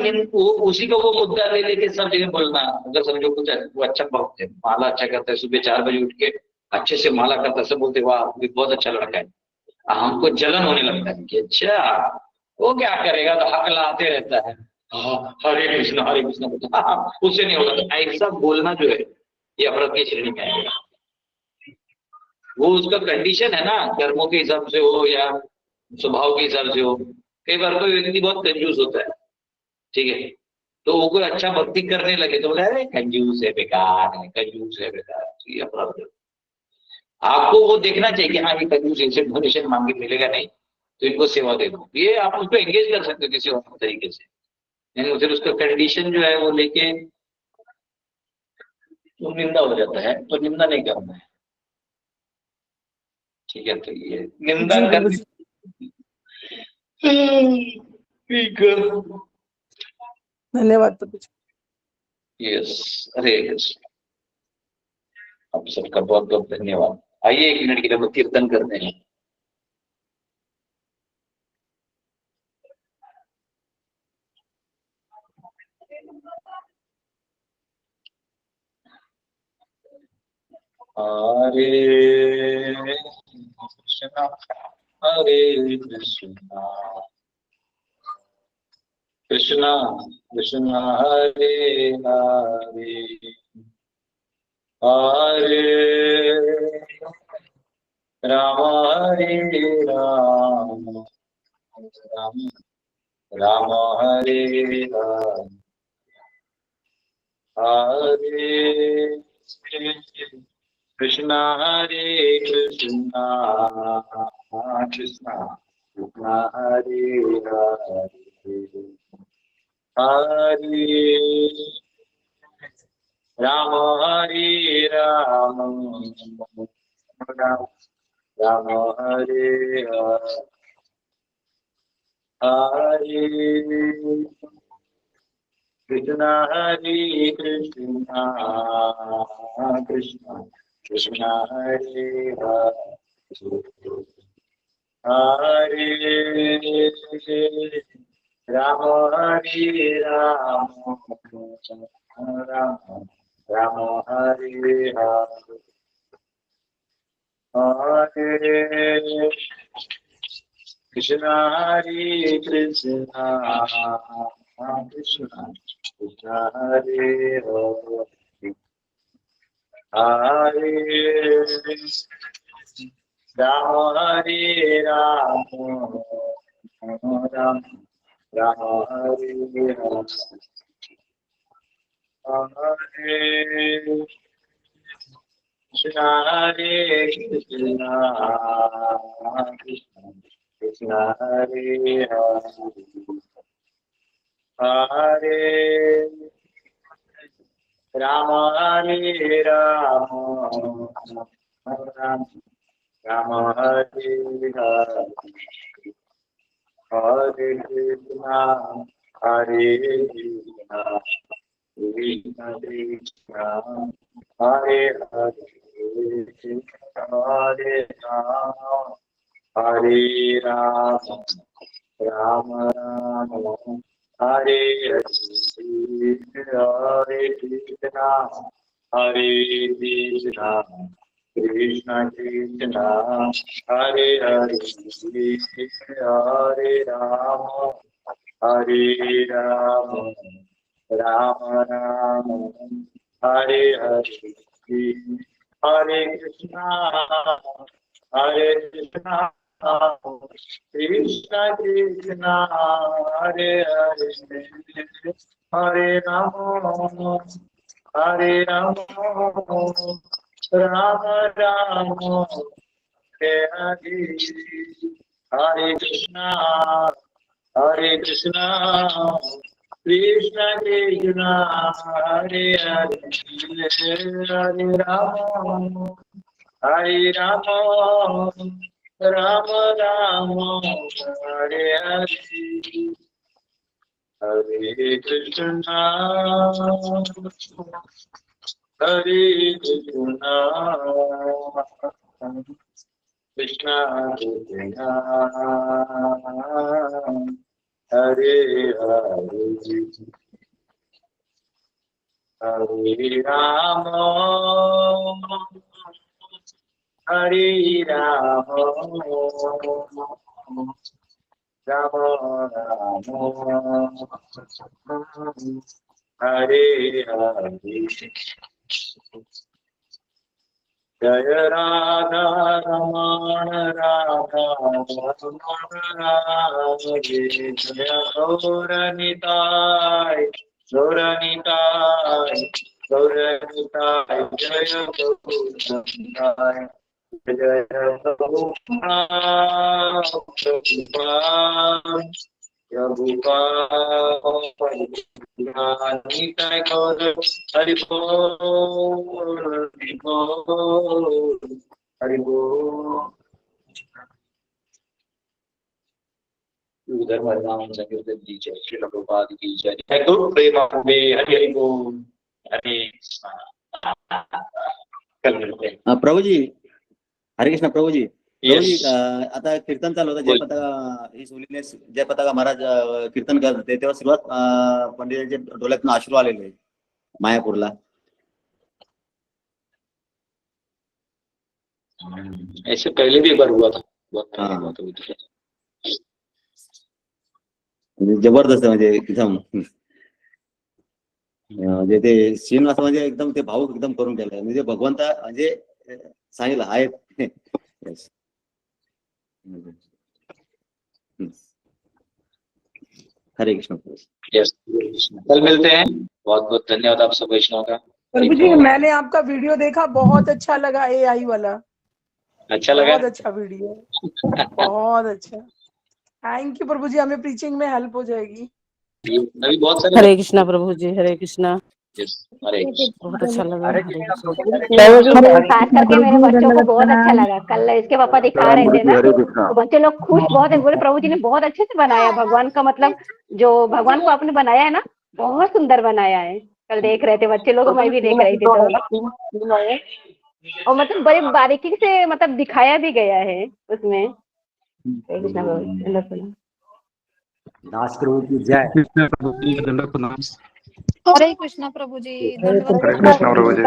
उसी को वो मुद्दा ले लेके सब जगह बोलना। अगर समझो कुछ वो अच्छा भक्त है, माला अच्छा करता है, सुबह 4 बजे उठ के अच्छे से माला करता है, सब बोलते वाह बहुत अच्छा लड़का है। हमको जलन होने लगता है कि अच्छा वो क्या करेगा, तो हक लाते रहता है, हरे कृष्ण बोलता, उससे नहीं होगा। तो ऐसा बोलना जो है ये अपराध की श्रेणी में आएगा। वो उसका कंडीशन है ना, कर्मों के हिसाब से हो या स्वभाव के हिसाब से हो। कई बार कोई व्यक्ति बहुत कंजूस होता है, ठीक है, तो वो कोई अच्छा भक्ति करने लगे तो बोले अरे कंजूस है, बेकार है, कंजूस है, बेकार। तो ये अपराध है। आपको वो देखना चाहिए कि हाँ ये कंजूस है, इनसे डोनेशन मांगे मिलेगा नहीं तो इनको सेवा दे दो, ये आप उसको एंगेज कर सकते हो किसी और तरीके से। यानी फिर उसका कंडीशन जो है वो लेके तो निंदा हो जाता है, तो निंदा नहीं करना है, ठीक है। तो ये निंदा करने ठीक है। धन्यवाद प्रभु जी। यस, हरे कृष्ण। आप सबका बहुत बहुत धन्यवाद। आइए 1 मिनट के लिए हम लोग कीर्तन करते हैं। हरे कृष्णा हरे कृष्णा कृष्णा कृष्णा हरे हरे हरे राम हरे राम राम राम हरे हरे हरे कृष्णा हरे कृष्णा कृष्णा कृष्णा हरे हरे हरे राम हरे राम राम राम हरे हरे हरे कृष्णा हरे कृष्णा कृष्णा कृष्णा हरे हरे हरे राम हरे राम राम राम हरे हरे हरे कृष्णा हरे कृष्णा कृष्णा कृष्णा हरे हरे हरे राम हरे राम राम राम हरे हरे कृष्णा हरे कृष्णा कृष्णा कृष्णा हरे हरे राम हरे राम राम राम हरे हरे हरे कृष्णा हरे कृष्णा कृष्ण कृष्ण हरे हरे हरे राम हरे राम राम राम हरे हरे हरे कृष्णा हरे कृष्णा कृष्ण कृष्ण हरे हरे हरे राम राम राम हरे हरे हरे कृष्णा कृष्ण कृष्ण हरे हरे हरे राम राम राम हरे हरे हरे कृष्णा कृष्ण हरे हरे हरे राम राम राम हरे हरे हरे कृष्णा कृष्णा कृष्णा हरे हरे हरे राम राम राम हरे हरे जय राधा रमण राधा रमण राधे जय गौरनिताय गौरनिताय गौरनिताय जय गौरनिताय जय निताय गौर हरि बोल हरि बोल हरि बोल। उधर नाम संकीर्तन की जय, श्री प्रभुपाद की जय। जय गुरु प्रेमानंदे हरि हरि बोल हरे कृष्णा। कल मिलते हैं। प्रभूजी, हरे कृष्ण प्रभूजी. प्रभूजी, Yes. आता कीर्तन चालू होतं. बोल. जय पताका इस होलीनेस जय पताका महाराज कीर्तन करत होते तेव्हा सुरुवात पंडितांच्या डोळ्यातून अश्रू आलेले मायापूरला. ऐसे पहले भी एक बार हुआ था, बहुत पहले हाँ. हुआ था उधर. म्हणजे जबरदस्त म्हणजे एकदम म्हणजे ते सीन असं म्हणजे एकदम ते भाऊक एकदम करून ठेवलंय. म्हणजे भगवंता म्हणजे सांगितलं आहेत. Yes. हरे कृष्ण. Yes. कल मिलते हैं. बहुत बहुत धन्यवाद आप सब वैष्णव का. प्रभु जी, मैंने आपका वीडियो देखा, बहुत अच्छा लगा. AI वाला अच्छा लगा. बहुत अच्छा वीडियो, बहुत अच्छा. थैंक यू प्रभु जी, हमें प्रीचिंग में हेल्प हो जाएगी. अभी बहुत सारे. हरे कृष्णा प्रभु जी, हरे कृष्णा. Yes. हरे कृष्ण. बहुत अच्छा लगा. हरे कृष्णा. प्रभु जी, खास करके मेरे बच्चों को बहुत अच्छा लगा. कल इसके पापा दिखा रहे थे ना, तो बच्चे लोग खुश बहुत है. बोले प्रभु जी ने बहुत अच्छे से बनाया. भगवान का मतलब जो भगवान को आपने बनाया है ना, बहुत सुंदर बनाया है. कल देख रहे थे बच्चे लोग, मैं भी देख रही थी. तो और मतलब बड़ी बारीकी से मतलब दिखाया भी गया है उसमें. कृष्ण प्रभु. दास प्रभु की जय. कृष्ण प्रभु जी, दंडवत प्रणाम. हरे कृष्णा प्रभु जी. हरे कृष्ण प्रभु जी.